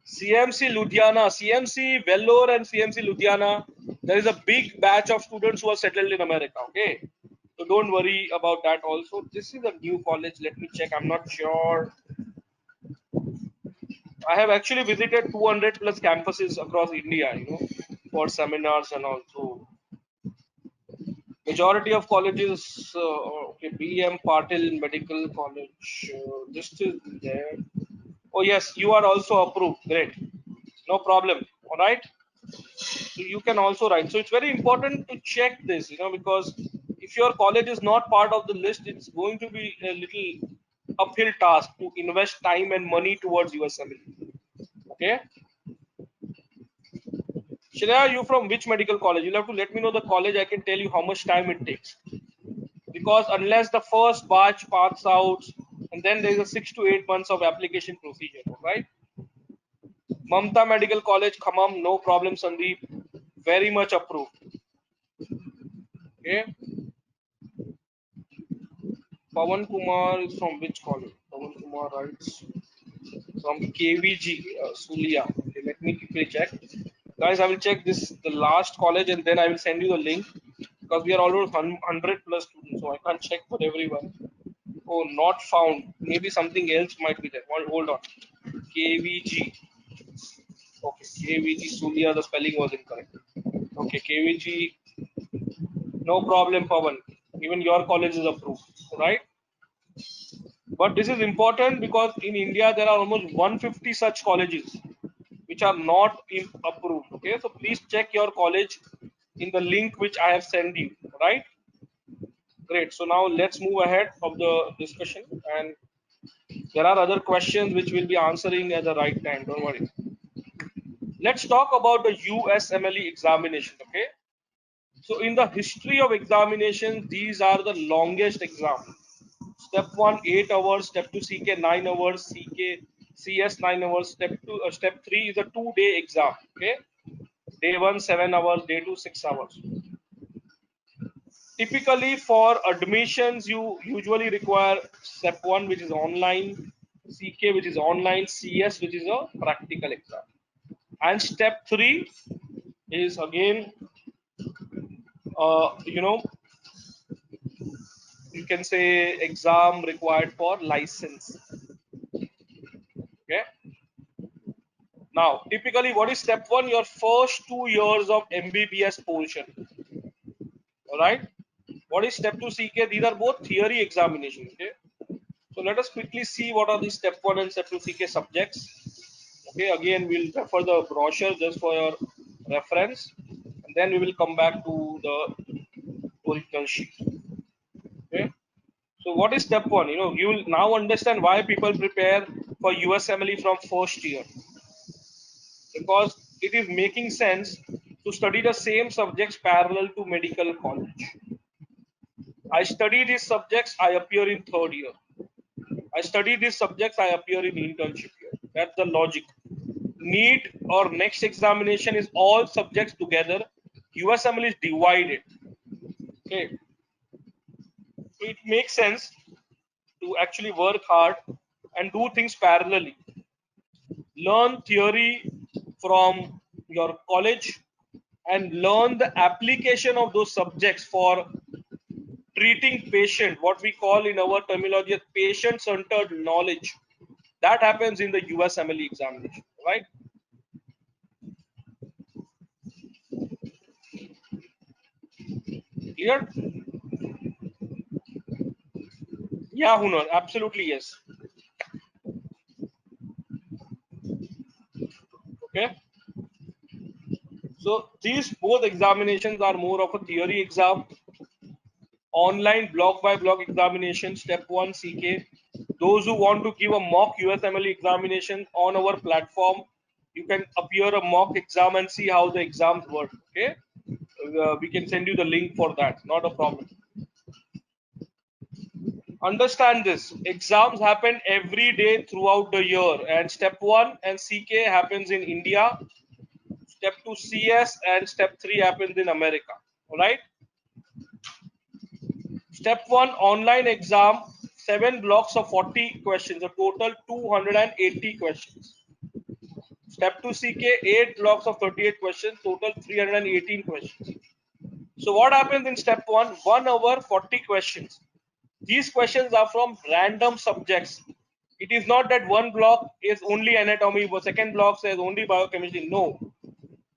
CMC Ludhiana, CMC Vellore and CMC Ludhiana, there is a big batch of students who are settled in America. Okay, so don't worry about that. Also, this is a new college. Let me check. I'm not sure. I have actually visited 200 plus campuses across India. For seminars and also majority of colleges. Okay, BM Patil Medical College. This is there. Oh yes, you are also approved. Great, no problem. All right. So you can also write. So it's very important to check this, because if your college is not part of the list, it's going to be a little uphill task to invest time and money towards USMLE. Okay. Shreya, you from which medical college? You'll have to let me know the college. I can tell you how much time it takes. Because unless the first batch passes out, and then there is a 6 to 8 months of application procedure, right? Mamta Medical College, Khammam, no problem, Sandeep. Very much approved. Okay. Pawan Kumar is from which college? Pawan Kumar writes from KVG, Sulia. Okay, let me quickly check. Guys, I will check this the last college and then I will send you the link because we are almost 100 plus students, so I can't check for everyone. Oh, not found. Maybe something else might be there. Hold on. KVG. Okay, KVG Sulia. The spelling was incorrect. Okay, KVG. No problem, Pawan. Even your college is approved, right? But this is important because in India there are almost 150 such colleges which are not approved. Okay, so please check your college in the link which I have sent you. Right? Great. So now let's move ahead of the discussion, and there are other questions which we'll be answering at the right time. Don't worry. Let's talk about the USMLE examination. Okay. So in the history of examinations, these are the longest exams. Step 1 8 hours, step 2 CK 9 hours, CS 9 hours, step 3 is a 2 day exam. Okay, day 1 7 hours, day 2 6 hours. Typically for admissions you usually require step 1, which is online, CK, which is online, CS, which is a practical exam. And step 3 is again, you know, you can say exam required for license. Okay. Now, typically, what is step 1? Your first 2 years of MBBS portion. All right. What is step 2 CK? These are both theory examinations. Okay. So let us quickly see what are the step 1 and step 2 CK subjects. Okay. Again, we'll refer the brochure just for your reference, and then we will come back to the original sheet. Okay. So what is step 1? You will now understand why people prepare for USMLE from first year, because it is making sense to study the same subjects parallel to medical college. I study these subjects, I appear in third year. I study these subjects, I appear in internship year. That's the logic. NEET or next examination is all subjects together. USMLE is divided. Okay, so it makes sense to actually work hard and do things parallelly. Learn theory from your college and learn the application of those subjects for treating patient, what we call in our terminology patient centered knowledge. That happens in the USMLE examination, right? Clear? Yeah, Hunar, absolutely yes. Okay, so these both examinations are more of a theory exam. Online block by block examination, step 1 CK. Those who want to give a mock USMLE examination on our platform, you can appear a mock exam and see how the exams work. Okay, we can send you the link for that, not a problem. Understand this, exams happen every day throughout the year, and step 1 and CK happens in India, step 2 CS, and step 3 happens in America. All right. Step 1 online exam, 7 blocks of 40 questions, a total 280 questions. Step 2 CK, 8 blocks of 38 questions, total 318 questions. So what happens in step 1? 1 hour 40 questions. These questions are from random subjects. It is not that one block is only anatomy, second block says only biochemistry. No,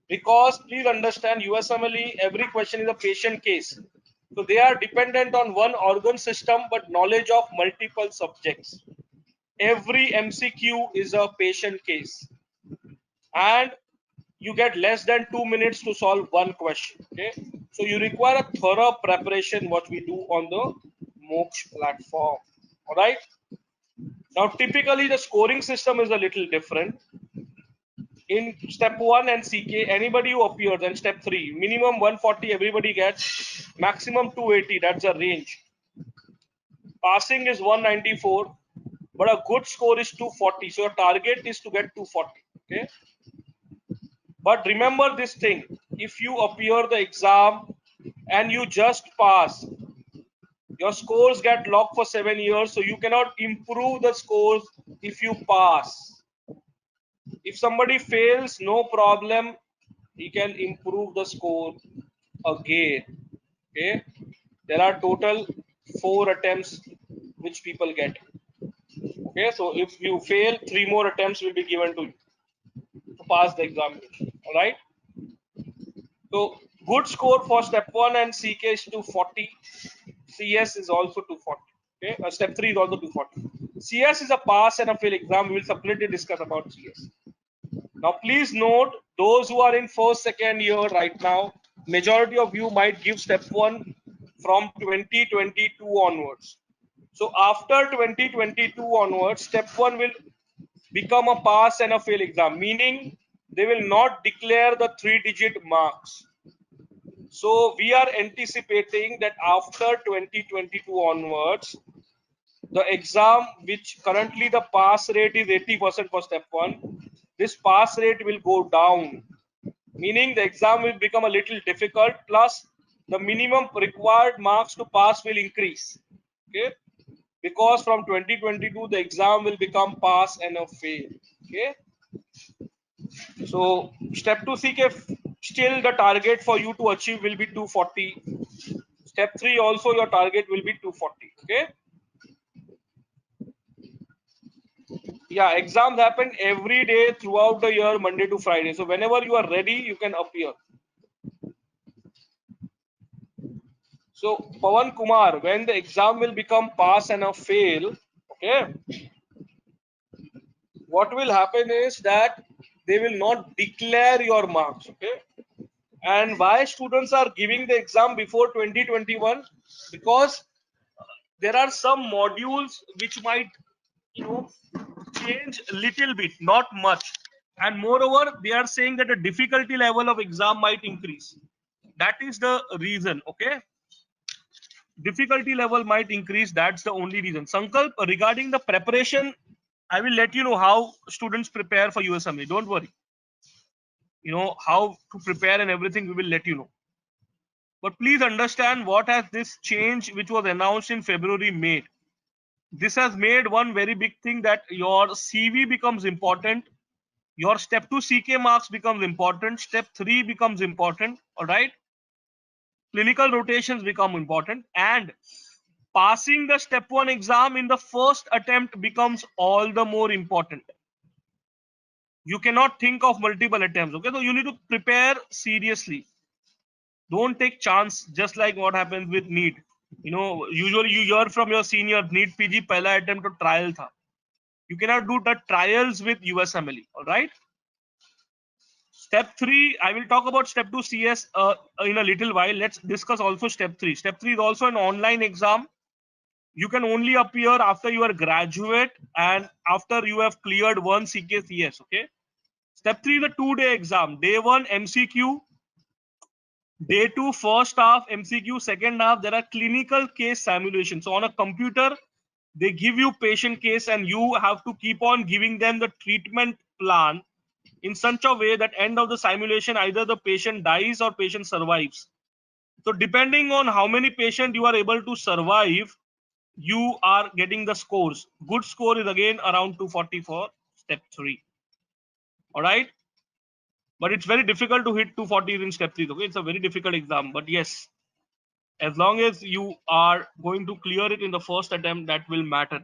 because please understand, USMLE, every question is a patient case. So they are dependent on one organ system but knowledge of multiple subjects. Every MCQ is a patient case, and you get less than 2 minutes to solve one question. Okay, so you require a thorough preparation, what we do on the Moksha platform. All right. Now, typically the scoring system is a little different. In step 1 and CK, anybody who appears, and step 3, minimum 140 everybody gets, maximum 280, that's the range. Passing is 194, but a good score is 240. So your target is to get 240. Okay. But remember this thing, if you appear the exam and you just pass, your scores get locked for 7 years, so you cannot improve the scores if you pass. If somebody fails, no problem, he can improve the score again. Okay, there are total 4 attempts which people get. Okay, so if you fail, 3 more attempts will be given to you to pass the examination. All right. So good score for step 1 and CK is 240. CS is also 240. Okay, step 3 is also 240. CS is a pass and a fail exam. We will separately discuss about CS. Now, please note, those who are in first, second year right now, majority of you might give step 1 from 2022 onwards. So after 2022 onwards, step 1 will become a pass and a fail exam, meaning they will not declare the 3-digit marks. So we are anticipating that after 2022 onwards, the exam, which currently the pass rate is 80% for step 1, this pass rate will go down, meaning the exam will become a little difficult, plus the minimum required marks to pass will increase. Okay, because from 2022 the exam will become pass and a fail. Okay, so step 2 CK, still the target for you to achieve will be 240. Step 3 also your target will be 240. Okay, yeah, exams happen every day throughout the year, Monday to Friday. So whenever you are ready, you can appear. So Pawan Kumar, when the exam will become pass and a fail, okay, what will happen is that they will not declare your marks. Okay, and why students are giving the exam before 2021? Because there are some modules which might, you know, change little bit, not much, and moreover they are saying that the difficulty level of exam might increase. That is the reason. Okay, difficulty level might increase, that's the only reason. Sankalp, regarding the preparation, I will let you know how students prepare for USMLE, don't worry. You know how to prepare and everything, we will let you know. But please understand what has this change which was announced in February made. This has made one very big thing, that your CV becomes important, your step 2 CK marks becomes important, step 3 becomes important, all right, clinical rotations become important, and passing the step 1 exam in the first attempt becomes all the more important. You cannot think of multiple attempts. Okay, so you need to prepare seriously. Don't take chance, just like what happens with NEET. You know, usually you hear from your senior, NEET PG pehla attempt to trial tha. You cannot do the trials with USMLE. All right. Step 3, I will talk about step 2 CS in a little while. Let's discuss also step 3. Step 3 is also an online exam. You can only appear after you are graduate and after you have cleared one CKCS. Okay. Step 3 is a 2-day exam. Day 1 MCQ, day 2 first half MCQ, second half there are clinical case simulations. So on a computer, they give you patient case and you have to keep on giving them the treatment plan in such a way that end of the simulation either the patient dies or patient survives. So depending on how many patients you are able to survive, you are getting the scores. Good score is again around 240 for step 3. All right, but it's very difficult to hit 240 in step 3. Okay, it's a very difficult exam, but yes, as long as you are going to clear it in the first attempt, that will matter.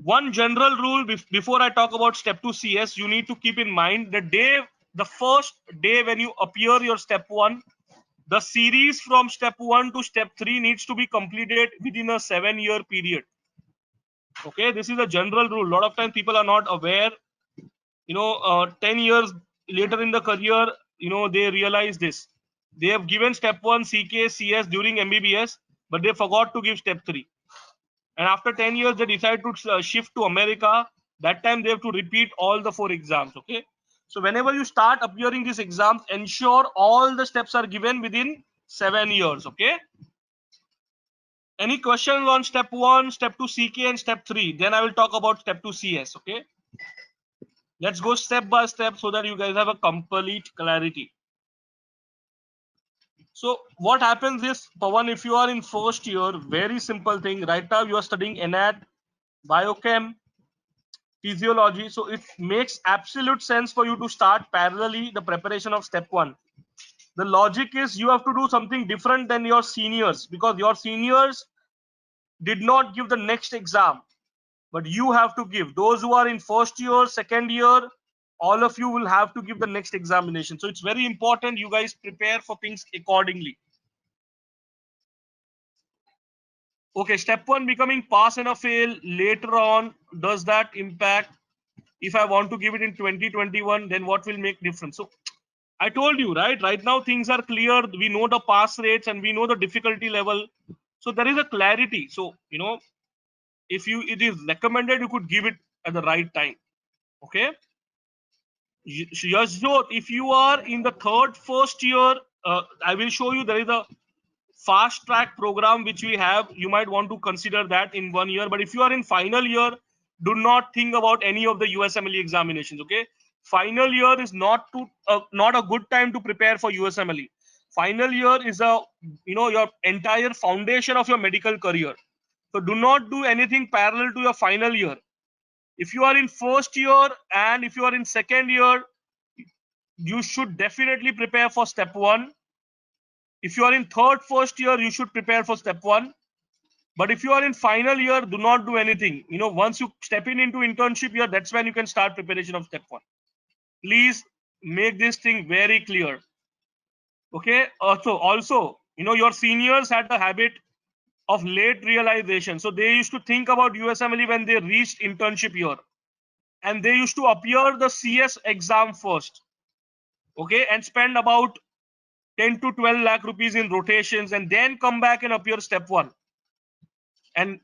One general rule before I talk about step 2 CS, you need to keep in mind the first day when you appear your step 1, the series from step 1 to step 3 needs to be completed within a 7-year period. Okay, this is a general rule. A lot of times people are not aware. 10 years later in the career, they realize this. They have given step 1 CK CS during MBBS, but they forgot to give step 3. And after 10 years, they decide to shift to America. That time they have to repeat all the 4 exams. Okay. So whenever you start appearing these exams, ensure all the steps are given within 7 years. Okay. Any questions on step 1, step 2 CK and step 3? Then I will talk about step 2 CS. Okay. Let's go step by step so that you guys have a complete clarity. So what happens is, Pawan, if you are in first year, very simple thing. Right now you are studying ANAT, biochem, physiology. So it makes absolute sense for you to start parallelly the preparation of step 1. The logic is you have to do something different than your seniors, because your seniors did not give the next exam, but you have to give. Those who are in first year, second year, all of you will have to give the next examination. So it's very important you guys prepare for things accordingly. Okay, step 1 becoming pass and a fail later on, does that impact? If I want to give it in 2021, then what will make difference? So I told you, right now things are clear. We know the pass rates and we know the difficulty level. So there is a clarity. So, if it is recommended, you could give it at the right time. Okay. Yes, if you are in the first year, I will show you there is a fast track program which we have. You might want to consider that in 1 year. But if you are in final year, do not think about any of the USMLE examinations. Okay, final year is not a good time to prepare for USMLE. Final year is your entire foundation of your medical career. So do not do anything parallel to your final year. If you are in first year and if you are in second year, you should definitely prepare for step 1. If you are in third first year, you should prepare for step 1. But if you are in final year, do not do anything. Once you step into internship year, that's when you can start preparation of step 1. Please make this thing very clear. Okay. Also, your seniors had a habit of late realization. So they used to think about USMLE when they reached internship year, and they used to appear the CS exam first. Okay, and spend about 10 to 12 lakh rupees in rotations, and then come back and appear step 1. And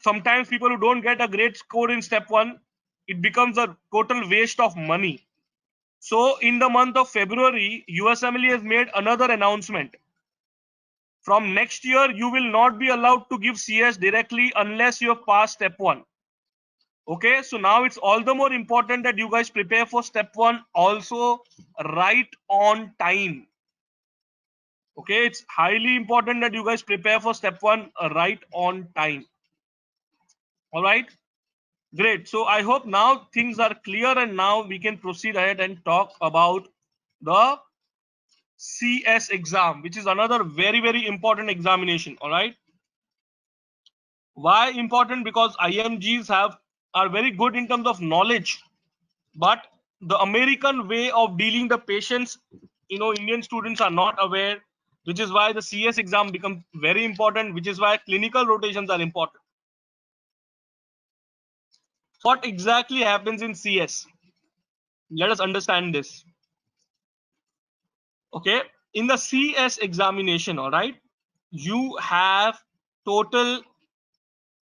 sometimes people who don't get a great score in step 1, it becomes a total waste of money. So in the month of February, USMLE has made another announcement. From next year, you will not be allowed to give CS directly unless you have passed step 1. Okay, so now it's all the more important that you guys prepare for step 1 also right on time. Okay, it's highly important that you guys prepare for step 1 right on time. All right, great. So I hope now things are clear, and now we can proceed ahead and talk about the CS exam, which is another very, very important examination. All right. Why important? Because IMGs are very good in terms of knowledge, but the American way of dealing the patients, Indian students are not aware, which is why the CS exam becomes very important, which is why clinical rotations are important. What exactly happens in CS? Let us understand this. Okay, in the CS examination, all right, you have total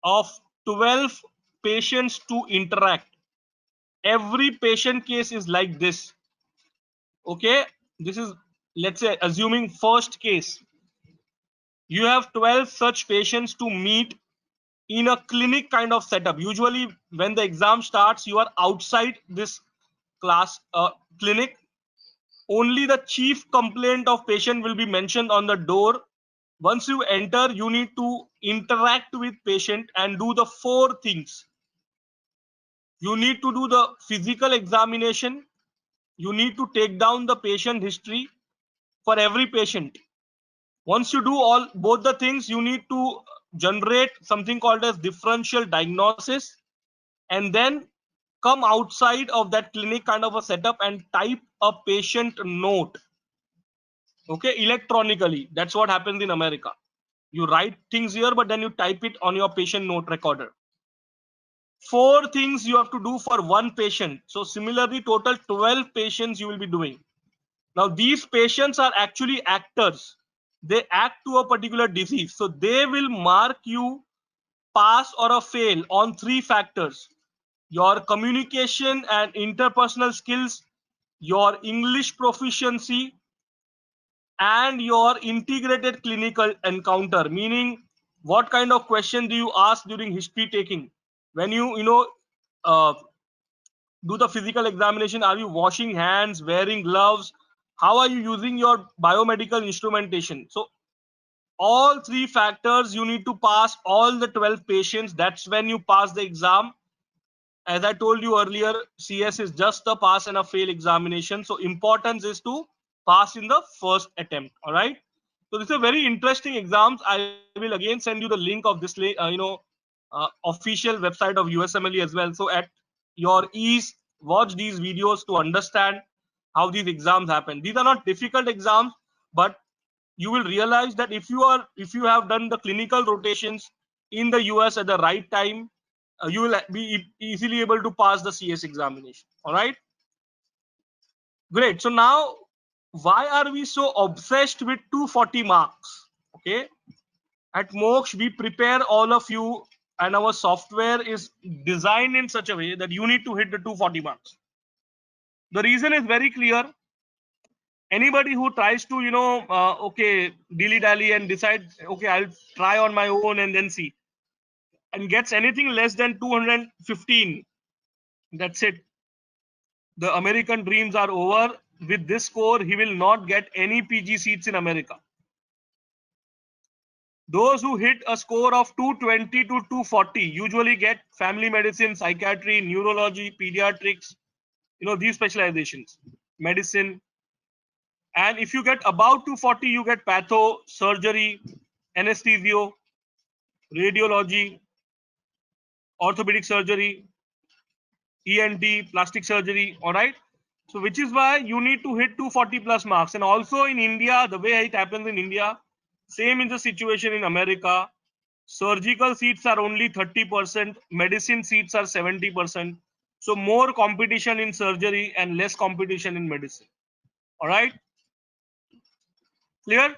of 12 patients to interact. Every patient case is like this. Okay, this is, let's say, assuming first case, you have 12 such patients to meet in a clinic kind of setup. Usually when the exam starts, you are outside this class clinic. Only the chief complaint of patient will be mentioned on the door. Once you enter, you need to interact with patient and do the 4 things. You need to do the physical examination. You need to take down the patient history for every patient. Once you do both the things, you need to generate something called as differential diagnosis, and then come outside of that clinic kind of a setup and type a patient note. Okay, electronically. That's what happens in America. You write things here, but then you type it on your patient note recorder. 4 things you have to do for 1 patient. So similarly, total 12 patients you will be doing. Now these patients are actually actors. They act to a particular disease. So they will mark you pass or a fail on 3 factors: your communication and interpersonal skills, your English proficiency, and your integrated clinical encounter. Meaning, what kind of question do you ask during history taking? When uh, do the physical examination, are you washing hands, wearing gloves? How are you using your biomedical instrumentation? So all 3 factors you need to pass all the 12 patients. That's when you pass the exam. As I told you earlier, CS is just a pass and a fail examination. So importance is to pass in the first attempt. All right. So this is a very interesting exams. I will again send you the link of this, official website of USMLE as well. So at your ease, watch these videos to understand how these exams happen. These are not difficult exams, but you will realize that if you have done the clinical rotations in the US at the right time, you will be easily able to pass the CS examination. All right, great. So now, why are we so obsessed with 240 marks? Okay, at Moksha we prepare all of you, and our software is designed in such a way that you need to hit the 240 marks. The reason is very clear. Anybody who tries to okay, dilly dally and decide, okay, I'll try on my own and then see, and gets anything less than 215, that's it. The American dreams are over. With this score, he will not get any PG seats in America. Those who hit a score of 220 to 240 usually get family medicine, psychiatry, neurology, pediatrics, these specializations, medicine. And if you get above 240, you get patho, surgery, anesthesio, radiology, orthopedic surgery, ENT, plastic surgery. All right. So, which is why you need to hit 240 plus marks. And also in India, the way it happens in India, same is the situation in America. Surgical seats are only 30%, medicine seats are 70%. So, more competition in surgery and less competition in medicine. All right. Clear?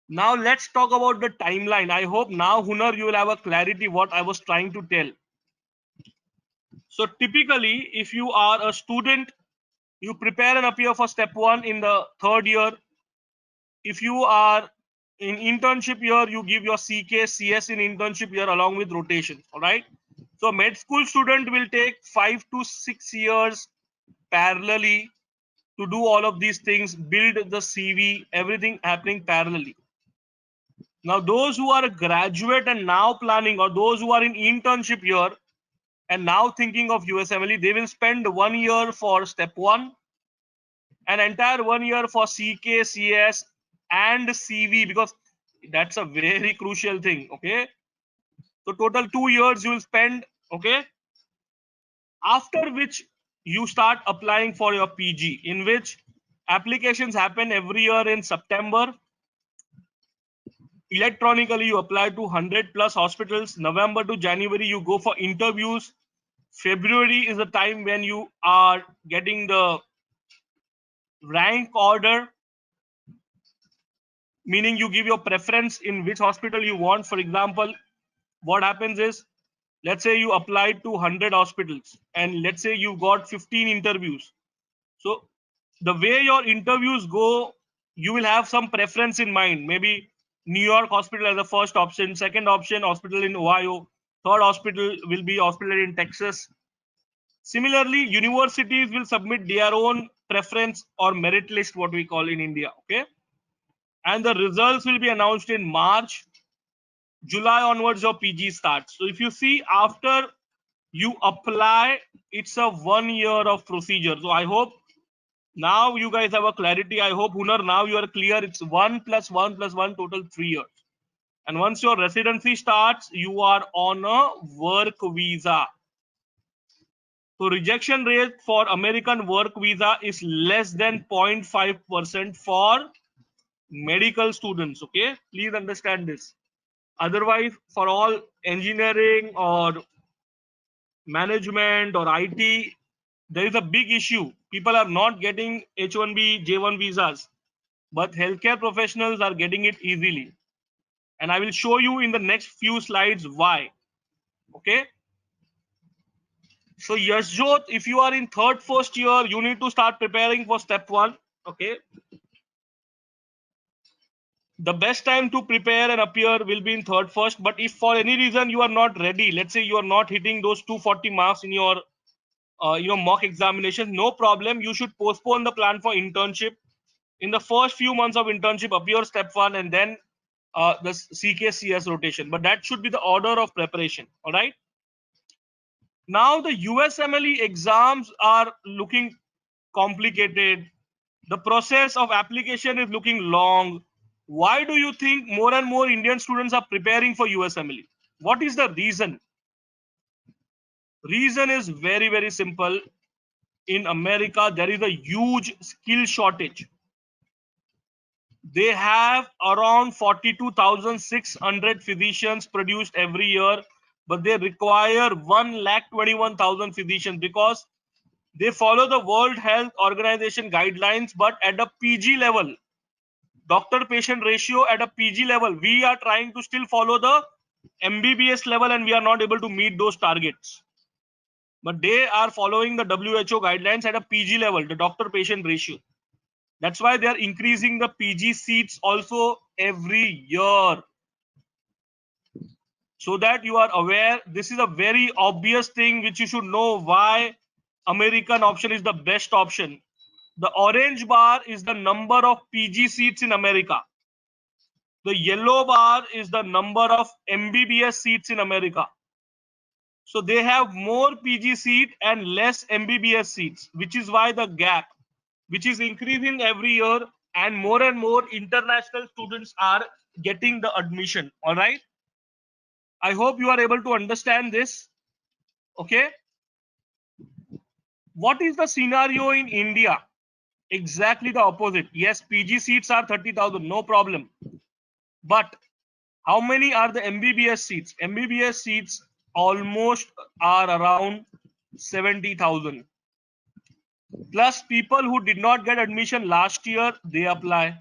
Now let's talk about the timeline. I hope now, Hunar, you will have a clarity what I was trying to tell. So typically, if you are a student, you prepare and appear for step 1 in the 3rd year. If you are in internship year, you give your CK, CS in internship year along with rotation. All right. So med school student will take 5 to 6 years parallelly to do all of these things, build the CV, everything happening parallelly. Now, those who are a graduate and now planning, or those who are in internship year and now thinking of USMLE, they will spend 1 year for step 1, an entire 1 year for CK, CS, and CV, because that's a very crucial thing. Okay, so total 2 years you will spend. Okay, after which you start applying for your PG, in which applications happen every year in September. Electronically, you apply to 100 plus hospitals. November to January, you go for interviews. February is the time when you are getting the rank order, meaning you give your preference in which hospital you want. For example, what happens is, let's say you applied to 100 hospitals and let's say you got 15 interviews. So the way your interviews go, you will have some preference in mind. Maybe New York hospital as the first option, second option hospital in Ohio, third hospital will be hospital in Texas. Similarly, universities will submit their own preference or merit list, what we call in India. Okay, and the results will be announced in March. July onwards your PG starts. So if you see, after you apply, it's a 1 year of procedure. So I hope now you guys have a clarity. I hope, Hunar, now you are clear. It's 1 plus 1 plus 1 total 3 years. And once your residency starts, you are on a work visa. So rejection rate for American work visa is less than 0.5% for medical students. Okay, please understand this. Otherwise, for all engineering or management or IT, there is a big issue. People are not getting H1B, J1 visas, but healthcare professionals are getting it easily. And I will show you in the next few slides why. Okay. So Yashjot, if you are in first year, you need to start preparing for step 1. Okay. The best time to prepare and appear will be in first. But if for any reason you are not ready, let's say you are not hitting those 240 marks in your mock examinations, no problem. You should postpone the plan for internship. In the first few months of internship, appear step 1 and then the CKCS rotation. But that should be the order of preparation. All right. Now the USMLE exams are looking complicated. The process of application is looking long. Why do you think more and more Indian students are preparing for USMLE? What is the reason? Reason is very, very simple. In America, there is a huge skill shortage. They have around 42,600 physicians produced every year, but they require 1,21,000 physicians because they follow the World Health Organization guidelines, but at a PG level, doctor patient ratio at a PG level, we are trying to still follow the MBBS level and we are not able to meet those targets. But they are following the WHO guidelines at a PG level, the doctor patient ratio. That's why they are increasing the PG seats also every year. So that you are aware, this is a very obvious thing which you should know why American option is the best option. The orange bar is the number of PG seats in America. The yellow bar is the number of MBBS seats in America. So they have more PG seat and less MBBS seats, which is why the gap, which is increasing every year, and more international students are getting the admission. All right. I hope you are able to understand this. Okay. What is the scenario in India? Exactly the opposite. Yes, PG seats are 30,000, no problem. But how many are the MBBS seats? MBBS seats almost are around 70,000. Plus people who did not get admission last year, they apply.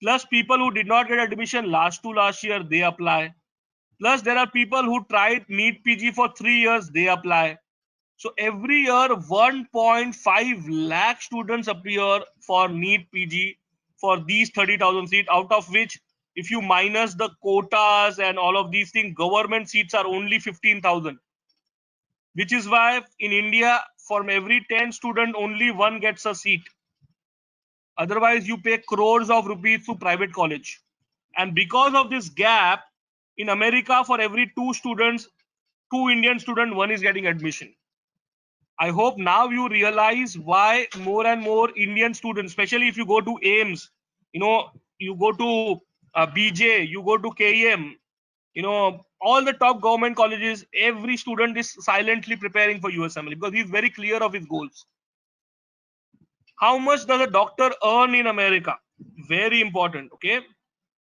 Plus people who did not get admission last year, they apply. Plus there are people who tried NEET PG for 3 years, they apply. So every year 1.5 lakh students appear for NEET PG for these 30,000 seats, out of which if you minus the quotas and all of these things, government seats are only 15,000. Which is why in India, from every 10 student, only one gets a seat. Otherwise, you pay crores of rupees to private college. And because of this gap, in America, for every 2 students, 2 Indian students, one is getting admission. I hope now you realize why more and more Indian students, especially if you go to AIMS, you go to BJ, you go to KEM, all the top government colleges, every student is silently preparing for USMLE because he's very clear of his goals. How much does a doctor earn in America? Very important, okay?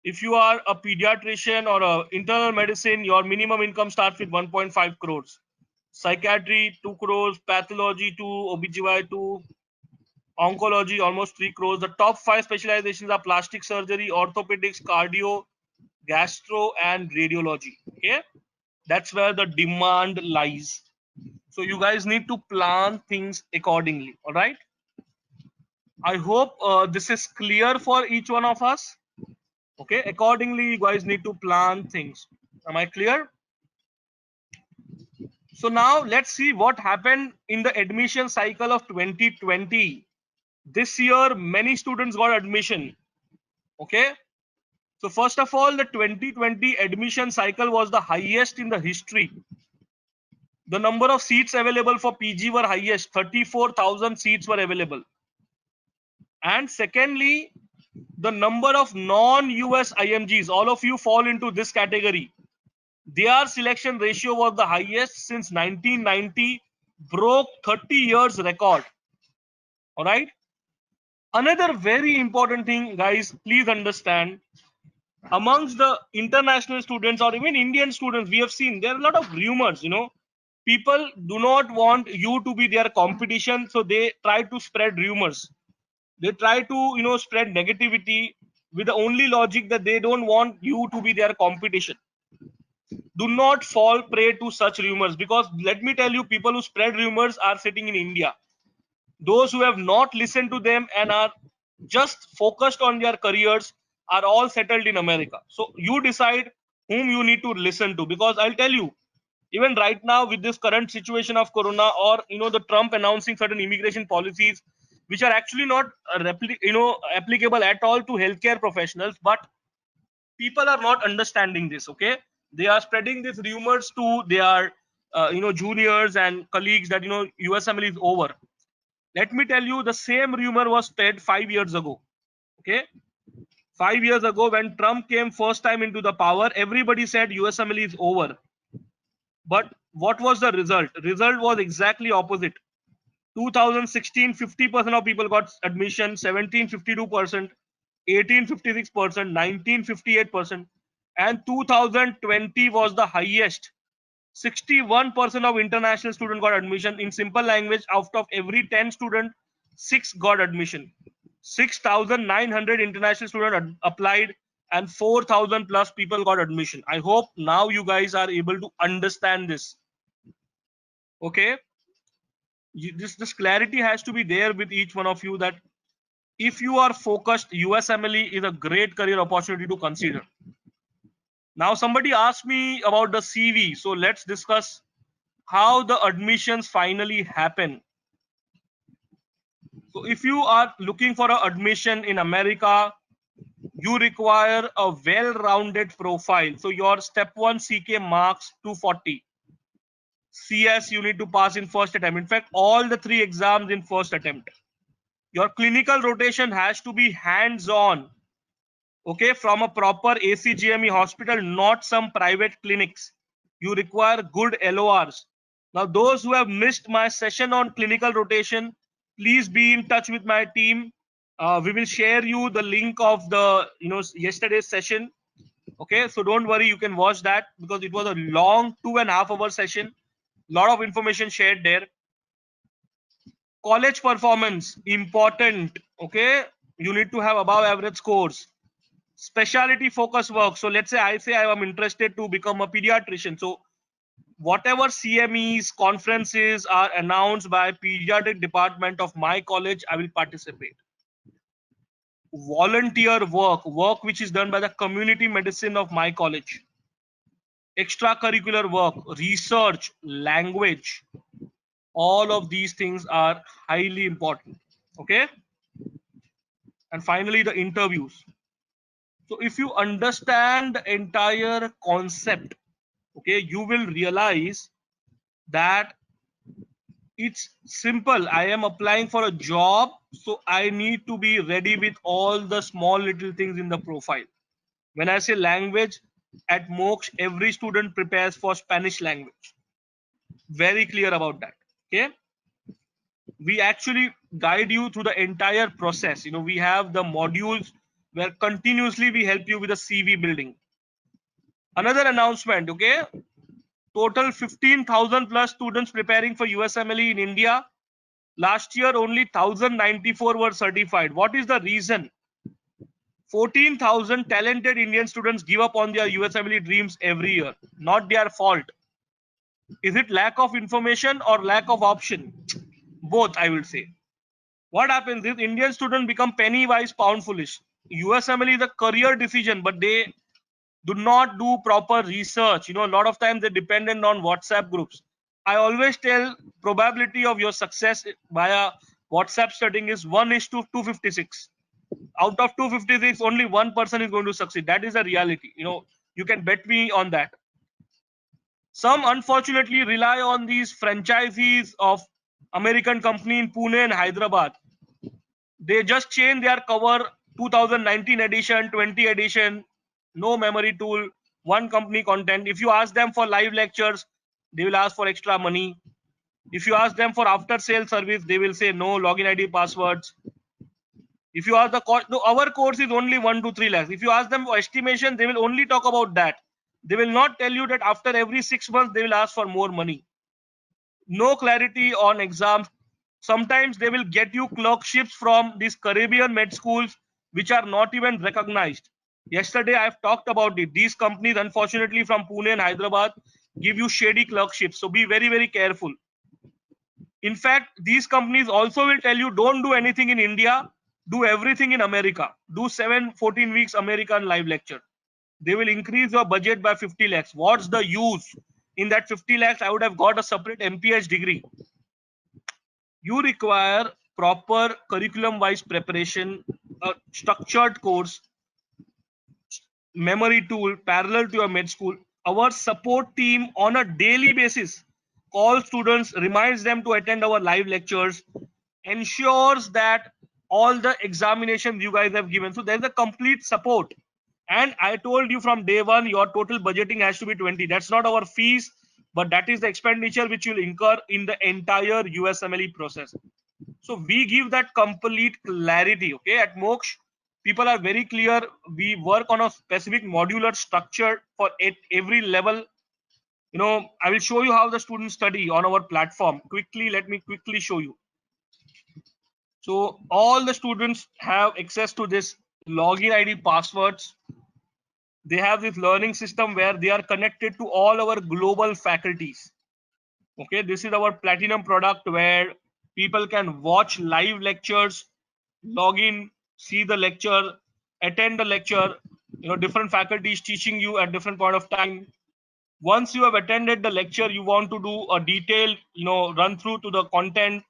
If you are a pediatrician or a internal medicine, your minimum income starts with 1.5 crores. Psychiatry 2 crores, pathology 2, OBGY 2, oncology almost 3 crores. The top 5 specializations are plastic surgery, orthopedics, cardio, gastro, and radiology. Okay, that's where the demand lies. So you guys need to plan things accordingly. All right. I hope this is clear for each one of us. Okay, accordingly, you guys need to plan things. Am I clear? So now let's see what happened in the admission cycle of 2020. This year, many students got admission. Okay. So first of all, the 2020 admission cycle was the highest in the history. The number of seats available for PG were highest. 34,000 seats were available. And secondly, the number of non-US IMGs, all of you fall into this category. Their selection ratio was the highest since 1990, broke 30 years record. All right. Another very important thing, guys, please understand, amongst the international students or even Indian students, we have seen there are a lot of rumors. People do not want you to be their competition, so they try to spread rumors. They try to spread negativity with the only logic that they don't want you to be their competition. Do not fall prey to such rumors, because let me tell you, people who spread rumors are sitting in India. Those who have not listened to them and are just focused on their careers are all settled in America. So you decide whom you need to listen to, because I'll tell you, even right now with this current situation of corona, or the Trump announcing certain immigration policies which are actually not applicable at all to healthcare professionals, but people are not understanding this. Okay, they are spreading these rumors to their juniors and colleagues that USMLE is over. Let me tell you, the same rumor was spread 5 years ago. Okay, 5 years ago when Trump came first time into the power, everybody said USMLE is over. But what was the result? Result was exactly opposite. 2016, 50% of people got admission, 17, 52%, 18, 56%, 19, 58%, and 2020 was the highest. 61% of international students got admission. In simple language, out of every 10 students, 6 got admission. 6,900 international students applied and 4,000 plus people got admission. I hope now you guys are able to understand this. Okay, this clarity has to be there with each one of you, that if you are focused, USMLE is a great career opportunity to consider. Now somebody asked me about the CV, so let's discuss how the admissions finally happen. So if you are looking for an admission in America, You require a well-rounded profile. So your step 1 CK marks 240. CS you need to pass in first attempt. In fact, all the 3 exams in first attempt. Your clinical rotation has to be hands-on, okay, from a proper ACGME hospital, not some private clinics. You require good LORs. Now, those who have missed my session on clinical rotation, please be in touch with my team. We will share you the link of the yesterday's session. Okay, so don't worry, you can watch that because it was a long 2.5 hour session. Lot of information shared there. College performance important. Okay, you need to have above average scores. Specialty focus work. So let's say I am interested to become a pediatrician. So whatever CMEs, conferences are announced by pediatric department of my college, I will participate. Volunteer work, work which is done by the community medicine of my college. Extracurricular work, research, language, all of these things are highly important. Okay. And finally, the interviews. So if you understand the entire concept, okay, you will realize that it's simple. I am applying for a job, so I need to be ready with all the small little things in the profile. When I say language, at Moksha, every student prepares for Spanish language. Very clear about that. Okay. We actually guide you through the entire process. We have the modules where continuously we help you with the CV building. Another announcement, okay, total 15,000 plus students preparing for USMLE in India. Last year only 1,094 were certified. What is the reason? 14,000 talented Indian students give up on their USMLE dreams every year. Not their fault. Is it lack of information or lack of option? Both, I will say. What happens is Indian students become penny wise, pound foolish. USMLE is a career decision, but they do not do proper research. A lot of times they're dependent on WhatsApp groups. I always tell probability of your success via WhatsApp studying is 1:256. Out of 256, only one person is going to succeed. That is a reality. You can bet me on that. Some unfortunately rely on these franchisees of American company in Pune and Hyderabad. They just change their cover 2019 edition, 20 edition, no memory tool, one company content. If you ask them for live lectures, they will ask for extra money. If you ask them for after sale service, they will say no login ID passwords. If you ask our course is only 1 to 3 lakhs. If you ask them for estimation, they will only talk about that. They will not tell you that after every 6 months they will ask for more money. No clarity on exams. Sometimes they will get you clerkships from these Caribbean med schools which are not even recognized. Yesterday I've talked about it. These companies, unfortunately, from Pune and Hyderabad, give you shady clerkships. So be very, very careful. In fact, these companies also will tell you don't do anything in India, do everything in America. Do 14 weeks American live lecture. They will increase your budget by 50 lakhs. What's the use? In that 50 lakhs, I would have got a separate MPH degree. You require proper curriculum wise preparation, a structured course, memory tool parallel to your med school. Our support team on a daily basis calls students, reminds them to attend our live lectures, ensures that all the examinations you guys have given. So there's a complete support. And I told you from day one, your total budgeting has to be 20. That's not our fees, but that is the expenditure which you'll incur in the entire USMLE process. So we give that complete clarity. Okay, at Moksha, people are very clear. We work on a specific modular structure for every level. I will show you how the students study on our platform. Let me quickly show you. So all the students have access to this login ID passwords. They have this learning system where they are connected to all our global faculties. Okay, this is our platinum product where people can watch live lectures, log in, see the lecture, attend the lecture. Different faculties teaching you at different point of time. Once you have attended the lecture, you want to do a detailed run through to the content.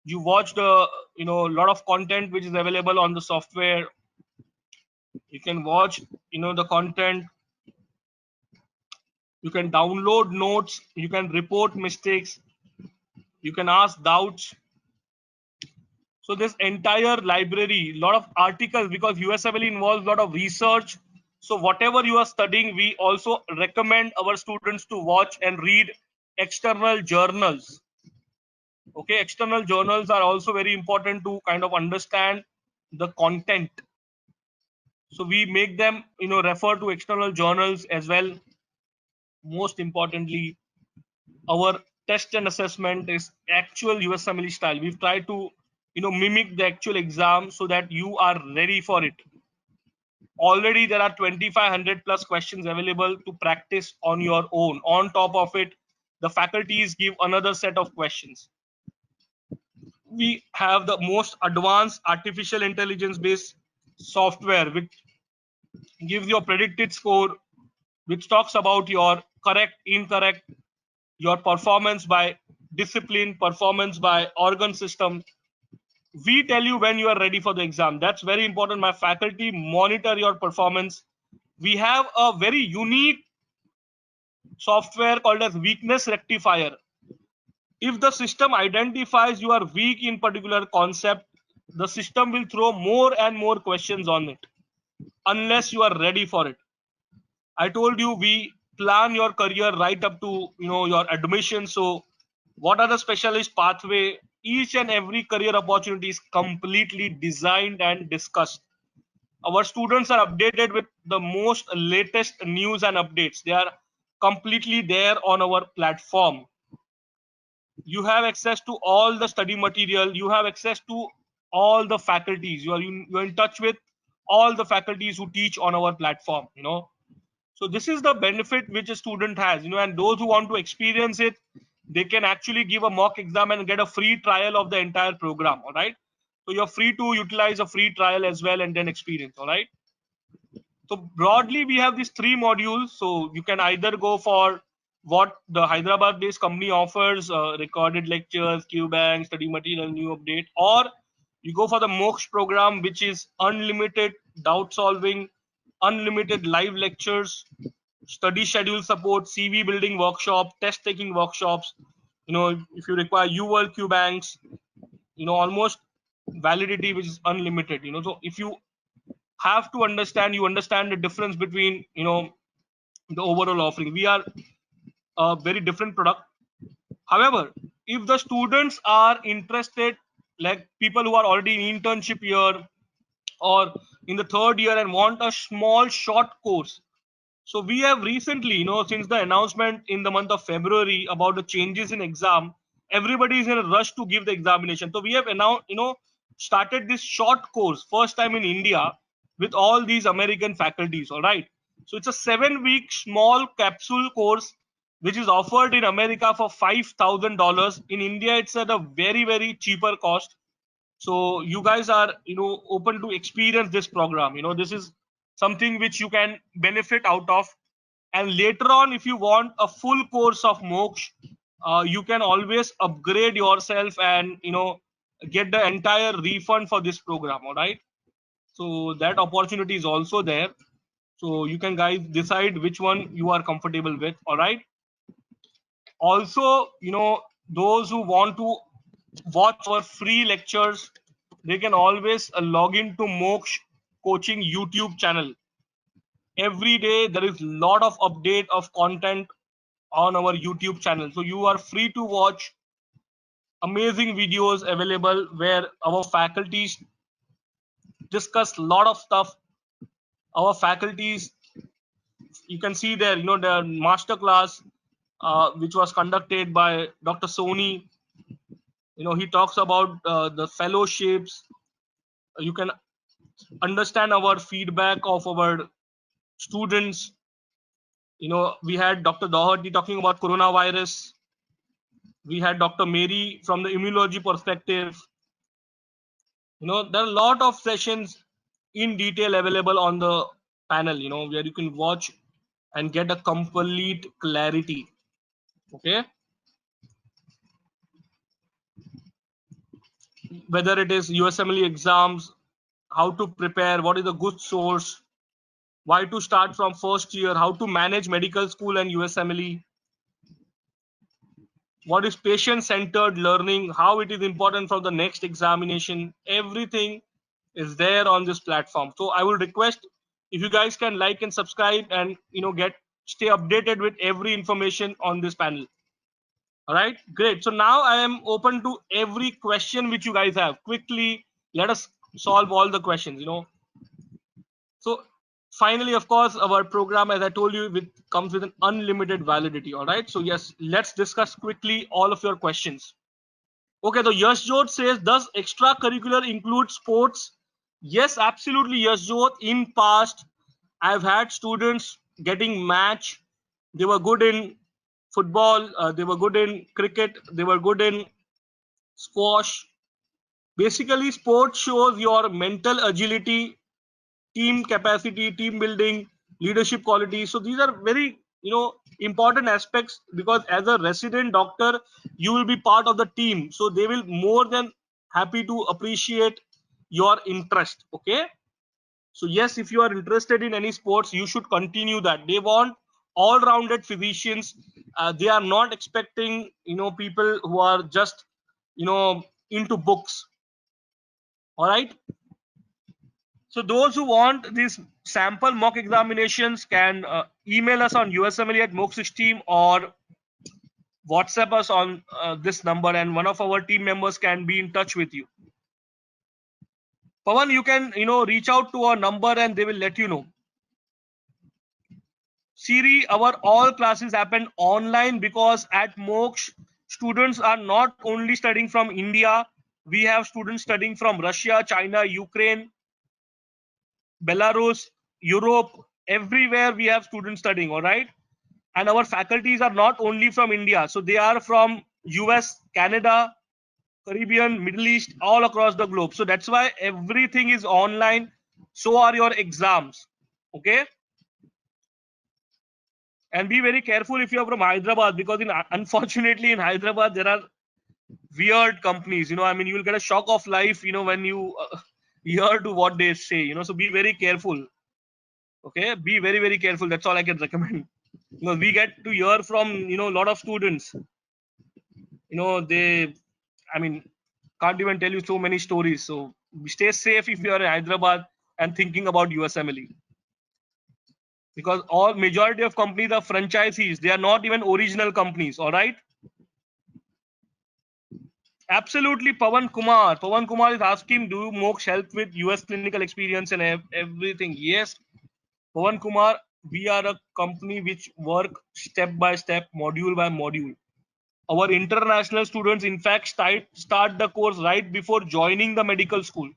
You watch the lot of content which is available on the software. You can watch, the content. You can download notes. You can report mistakes. You can ask doubts. So this entire library, lot of articles, because USMLE involves a lot of research. So whatever you are studying, we also recommend our students to watch and read external journals. Okay, external journals are also very important to kind of understand the content. So we make them, refer to external journals as well. Most importantly, our test and assessment is actual USMLE style. We've tried to, mimic the actual exam so that you are ready for it. Already there are 2500 plus questions available to practice on your own. On top of it, the faculties give another set of questions. We have the most advanced artificial intelligence based software which gives you a predicted score, which talks about your correct, incorrect, your performance by discipline, performance by organ system. We tell you when you are ready for the exam. That's very important. My faculty monitor your performance. We have a very unique software called as weakness rectifier. If the system identifies you are weak in particular concept, the system will throw more and more questions on it unless you are ready for it. I told you we plan your career right up to your admission. So what are the specialist pathway? Each and every career opportunity is completely designed and discussed. Our students are updated with the most latest news and updates. They are completely there on our platform. You have access to all the study material. You have access to all the faculties. You are in touch with all the faculties who teach on our platform. So this is the benefit which a student has, and those who want to experience it, they can actually give a mock exam and get a free trial of the entire program. All right. So you're free to utilize a free trial as well and then experience. All right. So broadly, we have these three modules. So you can either go for what the Hyderabad-based company offers, recorded lectures, QBank, study material, new update, or you go for the MOOCs program, which is unlimited doubt solving, unlimited live lectures, study schedule support, CV building workshop, test taking workshops. If you require UL QBanks, almost validity which is unlimited. So if you have to understand, you understand the difference between the overall offering. We are a very different product. However, if the students are interested, like people who are already in internship year or in the third year and want a small short course, so we have recently, since the announcement in the month of February about the changes in exam, everybody is in a rush to give the examination. So we have now, started this short course, first time in India, with all these American faculties. All right. So it's a 7 week small capsule course which is offered in America for $5,000. In India, it's at a very, very cheaper cost. So you guys are open to experience this program. This is something which you can benefit out of. And later on, if you want a full course of moksha, you can always upgrade yourself and get the entire refund for this program. All right. So that opportunity is also there. So you can guys decide which one you are comfortable with. All right. Also, those who want to watch our free lectures, they can always log into Moksha Coaching YouTube channel. Every day there is lot of update of content on our YouTube channel. So you are free to watch amazing videos available where our faculties discuss lot of stuff. Our faculties, you can see there, the master class which was conducted by Dr. Soni. He talks about the fellowships. You can understand our feedback of our students. We had Dr. Doherty talking about coronavirus. We had Dr. Mary from the immunology perspective. There are a lot of sessions in detail available on the panel, where you can watch and get a complete clarity. Okay. Whether it is USMLE exams, how to prepare, what is a good source, why to start from first year, how to manage medical school and USMLE, what is patient-centered learning, how it is important for the next examination. Everything is there on this platform. So I will request if you guys can like and subscribe and stay updated with every information on this panel. All right, great. So now I am open to every question which you guys have. Quickly, let us solve all the questions. So finally, of course, our program, as I told you, comes with an unlimited validity. All right. So yes, let's discuss quickly all of your questions. Okay. So Yashjot says, does extracurricular include sports? Yes, absolutely, Yashjot. In past, I've had students getting match. They were good in football. They were good in cricket. They were good in squash. Basically, sports shows your mental agility, team capacity, team building, leadership quality. So these are very important aspects, because as a resident doctor you will be part of the team, so they will more than happy to appreciate your interest. Okay, so yes, if you are interested in any sports, you should continue that. They want all-rounded physicians. They are not expecting people who are just into books. All right. So those who want these sample mock examinations can email us on USMLE at Mox's team, or WhatsApp us on this number, and one of our team members can be in touch with you. Pawan, you can reach out to our number and they will let you know. Siri, our all classes happen online because at Mox students are not only studying from India. We have students studying from Russia, China, Ukraine, Belarus, Europe. Everywhere we have students studying. All right. And our faculties are not only from India, so they are from US, Canada, Caribbean, Middle East, all across the globe. So that's why everything is online. So are your exams. Okay. And be very careful if you are from Hyderabad, because unfortunately in Hyderabad there are weird companies. I mean, you will get a shock of life. When you hear to what they say. So be very careful. Okay, be very very careful. That's all I can recommend. We get to hear from a lot of students. They, I mean, can't even tell you so many stories. So stay safe if you are in Hyderabad and thinking about USMLE, because all majority of companies are franchisees. They are not even original companies. All right. Absolutely, Pawan Kumar. Pawan Kumar is asking, do Mox help with US clinical experience and everything? Yes, Pawan Kumar, we are a company which work step by step, module by module. Our international students, in fact, start the course right before joining the medical school.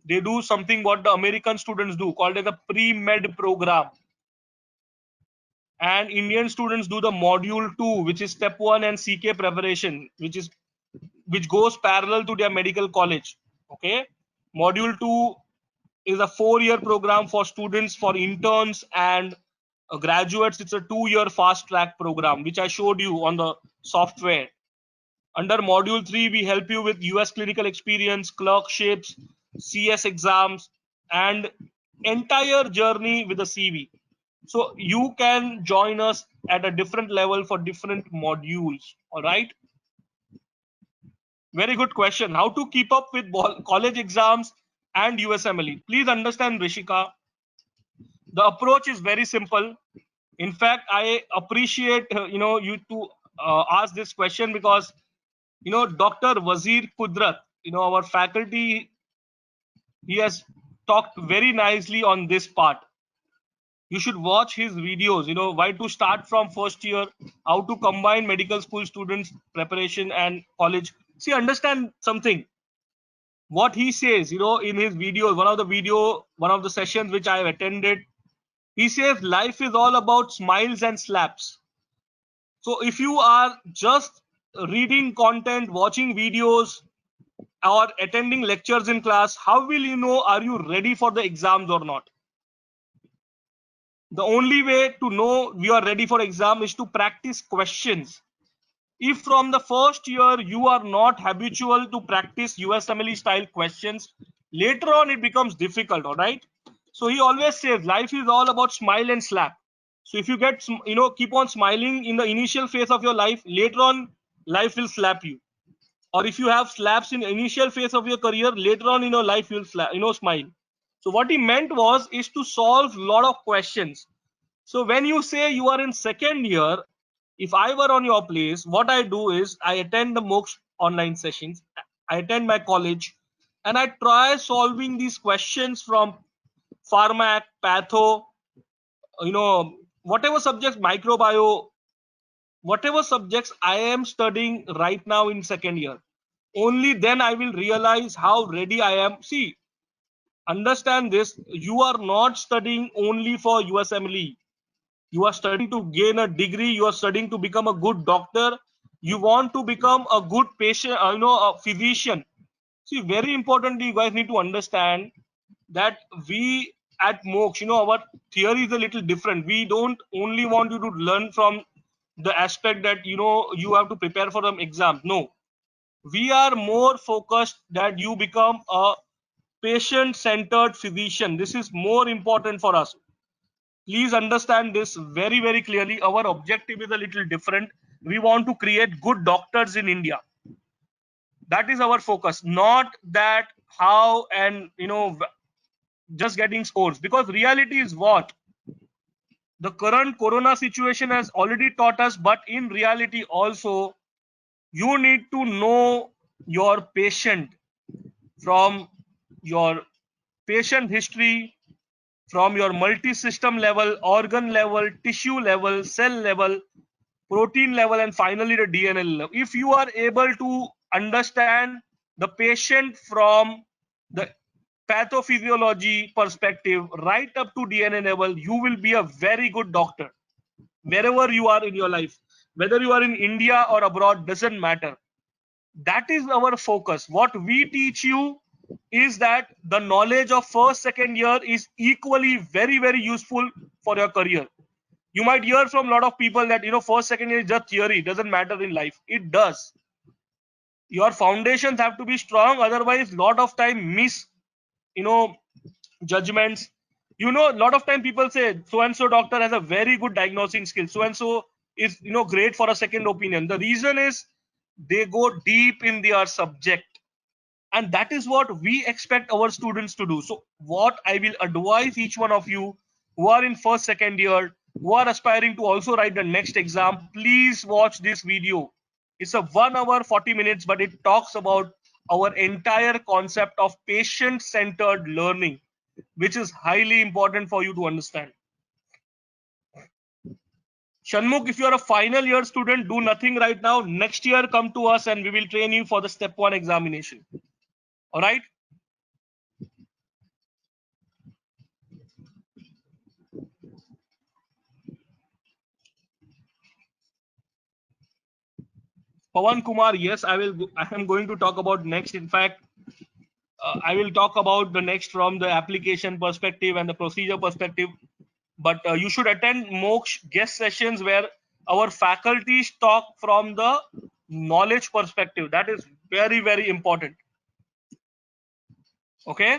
They do something what the American students do, called as a pre-med program. And Indian students do the module 2, which is step 1 and CK preparation, which goes parallel to their medical college. Okay, module 2 is a 4-year program for students, for interns and graduates. It's a 2-year fast track program, which I showed you on the software. Under module 3, we help you with US clinical experience, clerkships, CS exams, and entire journey with a CV. So you can join us at a different level for different modules. All right. Very good question. How to keep up with college exams and USMLE? Please understand, Rishika, the approach is very simple. In fact, I appreciate you to ask this question, because Dr. Wazir Kudrat, our faculty, he has talked very nicely on this part. You should watch his videos. Why to start from first year, how to combine medical school students preparation and college. See, understand something. What he says, in his videos, one of the sessions which I have attended, he says life is all about smiles and slaps. So if you are just reading content, watching videos, or attending lectures in class, how will you know are you ready for the exams or not? The only way to know you are ready for exam is to practice questions. If from the first year you are not habitual to practice USMLE style questions, later on it becomes difficult. All right. So he always says life is all about smile and slap. So if you get, keep on smiling in the initial phase of your life, later on life will slap you. Or if you have slaps in initial phase of your career, later on in your life you'll smile. So what he meant was is to solve a lot of questions. So when you say you are in second year, if I were on your place, what I do is I attend the MOOCs online sessions, I attend my college, and I try solving these questions from pharmac, patho, whatever subjects, microbio, whatever subjects I am studying right now in second year. Only then I will realize how ready I am. See, understand this, you are not studying only for USMLE. You are studying to gain a degree, you are studying to become a good doctor, you want to become a good patient, a physician. See, very importantly, you guys need to understand that we at MOOCs, our theory is a little different. We don't only want you to learn from the aspect that you have to prepare for an exam. No, we are more focused that you become a patient centered physician. This is more important for us. Please understand this very, very clearly. Our objective is a little different. We want to create good doctors in India. That is our focus, not that how and just getting scores. Because reality is what the current corona situation has already taught us. But in reality also, you need to know your patient, from your patient history, from your multi-system level, organ level, tissue level, cell level, protein level, and finally the DNA level. If you are able to understand the patient from the pathophysiology perspective right up to DNA level, you will be a very good doctor wherever you are in your life. Whether you are in India or abroad, doesn't matter. That is our focus. What we teach you is that the knowledge of first, second year is equally very, very useful for your career. You might hear from a lot of people that first, second year is just theory, doesn't matter in life. It does. Your foundations have to be strong, otherwise lot of time miss you know judgments. A lot of time people say so and so doctor has a very good diagnosing skill, so and so is great for a second opinion. The reason is they go deep in their subject, and that is what we expect our students to do. So what I will advise each one of you who are in first, second year, who are aspiring to also write the next exam, please watch this video. It's a 1 hour 40 minutes, but it talks about our entire concept of patient centered learning, which is highly important for you to understand. Shanmukh, if you are a final year student, do nothing right now. Next year, come to us and we will train you for the step 1 examination. All right. Pawan Kumar, yes, I will. I am going to talk about next. In fact, I will talk about the next from the application perspective and the procedure perspective. But you should attend MOOCs guest sessions where our faculties talk from the knowledge perspective. That is very, very important. Okay.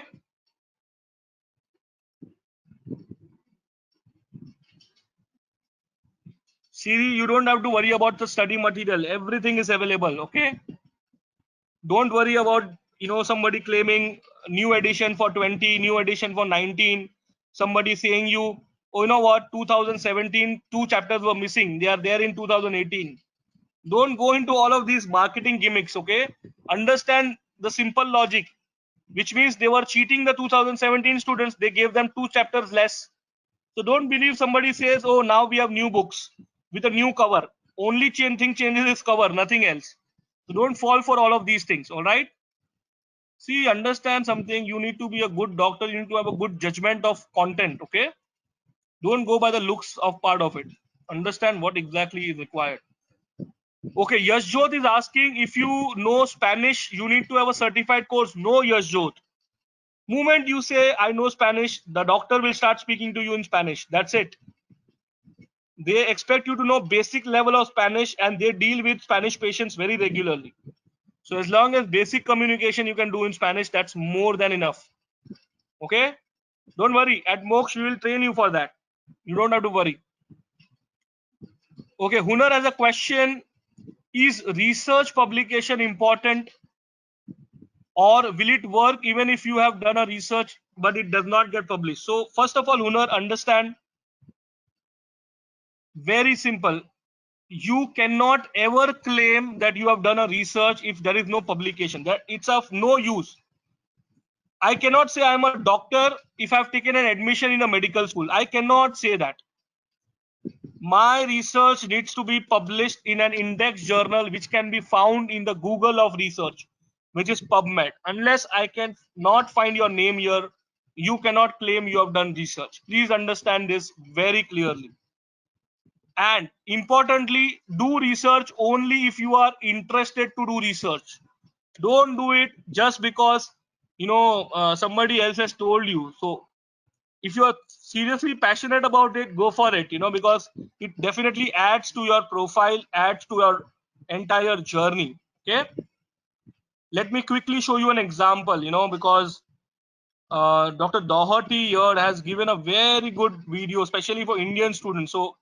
Siri, you don't have to worry about the study material. Everything is available. Okay. Don't worry about somebody claiming new edition for 20, new edition for 19. Somebody saying you, oh, you know what, 2017 2 chapters were missing, they are there in 2018. Don't go into all of these marketing gimmicks. Okay, understand the simple logic, which means they were cheating the 2017 students. They gave them 2 chapters less. So don't believe somebody says, oh, now we have new books with a new cover. Only thing changes is cover, nothing else. So don't fall for all of these things. All right. See, understand something. You need to be a good doctor. You need to have a good judgment of content. Okay. Don't go by the looks of part of it. Understand what exactly is required. Okay. Yashjot is asking, if you know Spanish, you need to have a certified course. No, Yashjot. Moment you say, I know Spanish, the doctor will start speaking to you in Spanish. That's it. They expect you to know basic level of Spanish, and they deal with Spanish patients very regularly. So as long as basic communication you can do in Spanish, that's more than enough. Okay. Don't worry. At Mox, we will train you for that. You don't have to worry. Okay, Hunar has a question. Is research publication important, or will it work even if you have done a research but it does not get published? So first of all, Hunar, understand, very simple. You cannot ever claim that you have done a research if there is no publication. That it's of no use. I cannot say I'm a doctor if I've taken an admission in a medical school. I cannot say that. My research needs to be published in an index journal which can be found in the Google of research, which is PubMed. Unless I can not find your name here, you cannot claim you have done research. Please understand this very clearly. And importantly, do research only if you are interested to do research. Don't do it just because somebody else has told you. So if you are seriously passionate about it, go for it, because it definitely adds to your profile, adds to your entire journey. Okay, let me quickly show you an example, because Dr. Doherty here has given a very good video, especially for Indian students. So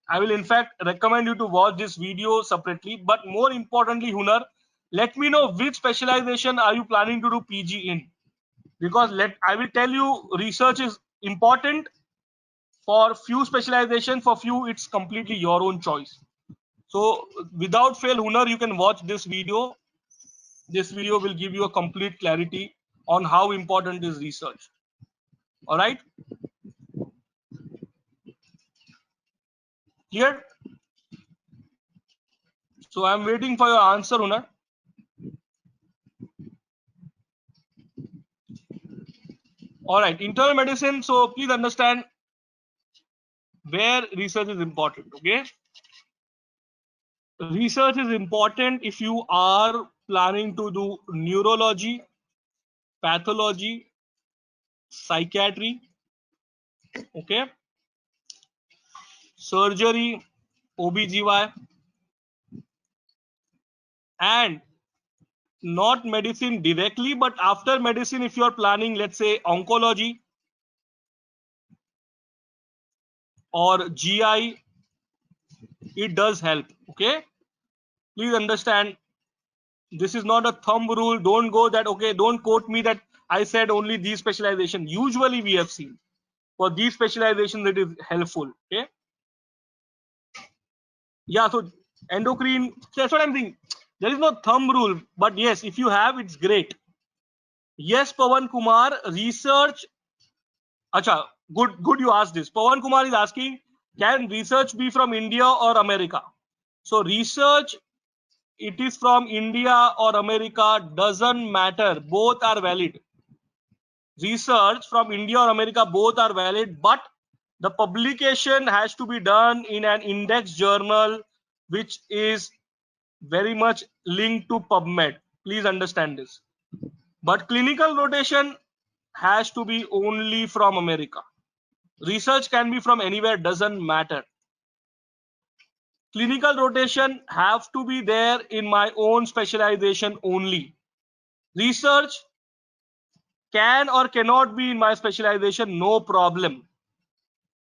I will in fact recommend you to watch this video separately. But more importantly, Hunar, let me know which specialization are you planning to do PG in, because I will tell you, research is important. For few specialization, for few it's completely your own choice. So without fail, Hunar, you can watch this video. This video will give you a complete clarity on how important is research. All right, clear? So I'm waiting for your answer, Hunar. All right, internal medicine. So please understand where research is important. Okay, research is important if you are planning to do neurology, pathology, psychiatry, okay, surgery, OBGY, and not medicine directly, but after medicine, if you are planning, let's say, oncology or GI, it does help. Okay, please understand, this is not a thumb rule. Don't go that, okay, don't quote me that I said only these specialization. Usually we have seen for these specializations it is helpful. Okay, yeah, so endocrine, that's what I'm saying. There is no thumb rule, but yes, if you have, it's great. Yes, Pawan Kumar, research. Acha, good you asked this. Pawan Kumar is asking, can research be from India or America? So research, it is from India or America, doesn't matter. Both are valid. Research from India or America, both are valid, but the publication has to be done in an index journal which is very much linked to PubMed. Please understand this. But clinical rotation has to be only from America. Research can be from anywhere, doesn't matter. Clinical rotation have to be there in my own specialization only. Research can or cannot be in my specialization, no problem.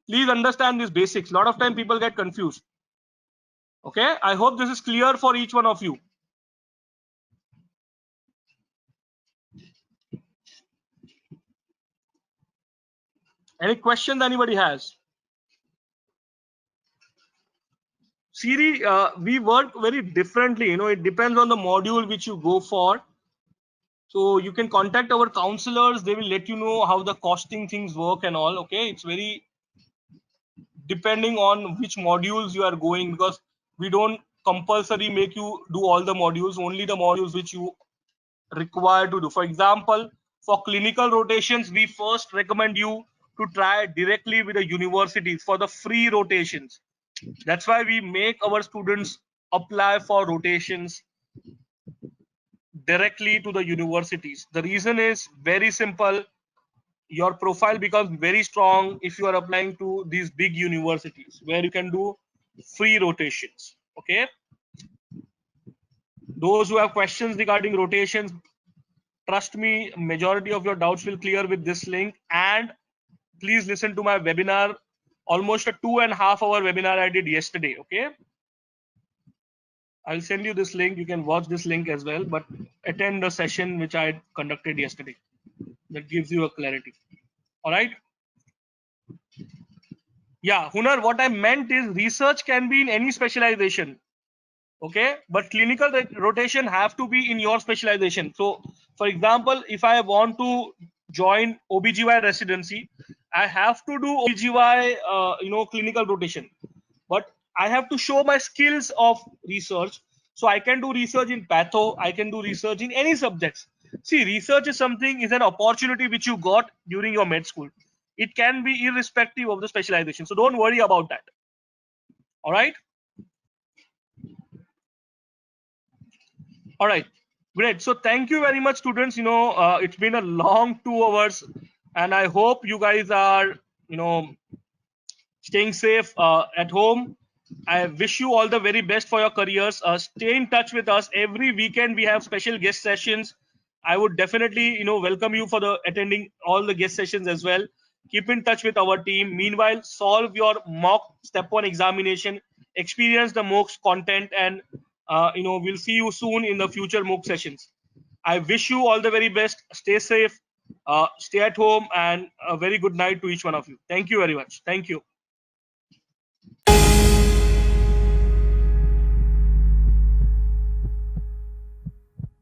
Please understand these basics. A lot of time people get confused. Okay, I hope this is clear for each one of you. Any questions anybody has? Siri, we work very differently. It depends on the module which you go for. So you can contact our counselors. They will let you know how the costing things work and all. Okay, it's very depending on which modules you are going, because we don't compulsory make you do all the modules, only the modules which you require to do. For example, for clinical rotations, we first recommend you to try directly with the universities for the free rotations. That's why we make our students apply for rotations directly to the universities. The reason is very simple. Your profile becomes very strong if you are applying to these big universities where you can do free rotations. Okay, those who have questions regarding rotations, trust me, majority of your doubts will clear with this link. And please listen to my webinar, almost a 2.5 hour webinar I did yesterday. Okay, I'll send you this link. You can watch this link as well, but attend the session which I conducted yesterday. That gives you a clarity. All right. Yeah, Hunar, what I meant is research can be in any specialization. Okay, but clinical rotation have to be in your specialization. So, for example, if I want to join OBGY residency, I have to do OBGY, clinical rotation. But I have to show my skills of research. So I can do research in patho, I can do research in any subjects. See, research is is an opportunity which you got during your med school. It can be irrespective of the specialization. So don't worry about that. All right. All right. Great. So thank you very much, students. It's been a long 2 hours, and I hope you guys are, staying safe at home. I wish you all the very best for your careers. Stay in touch with us. Every weekend we have special guest sessions. I would definitely, welcome you for the attending all the guest sessions as well. Keep in touch with our team. Meanwhile, solve your mock step 1 examination, experience the MOOCs content, and we'll see you soon in the future MOOC sessions. I wish you all the very best. Stay safe, stay at home, and a very good night to each one of you. Thank you very much. Thank you.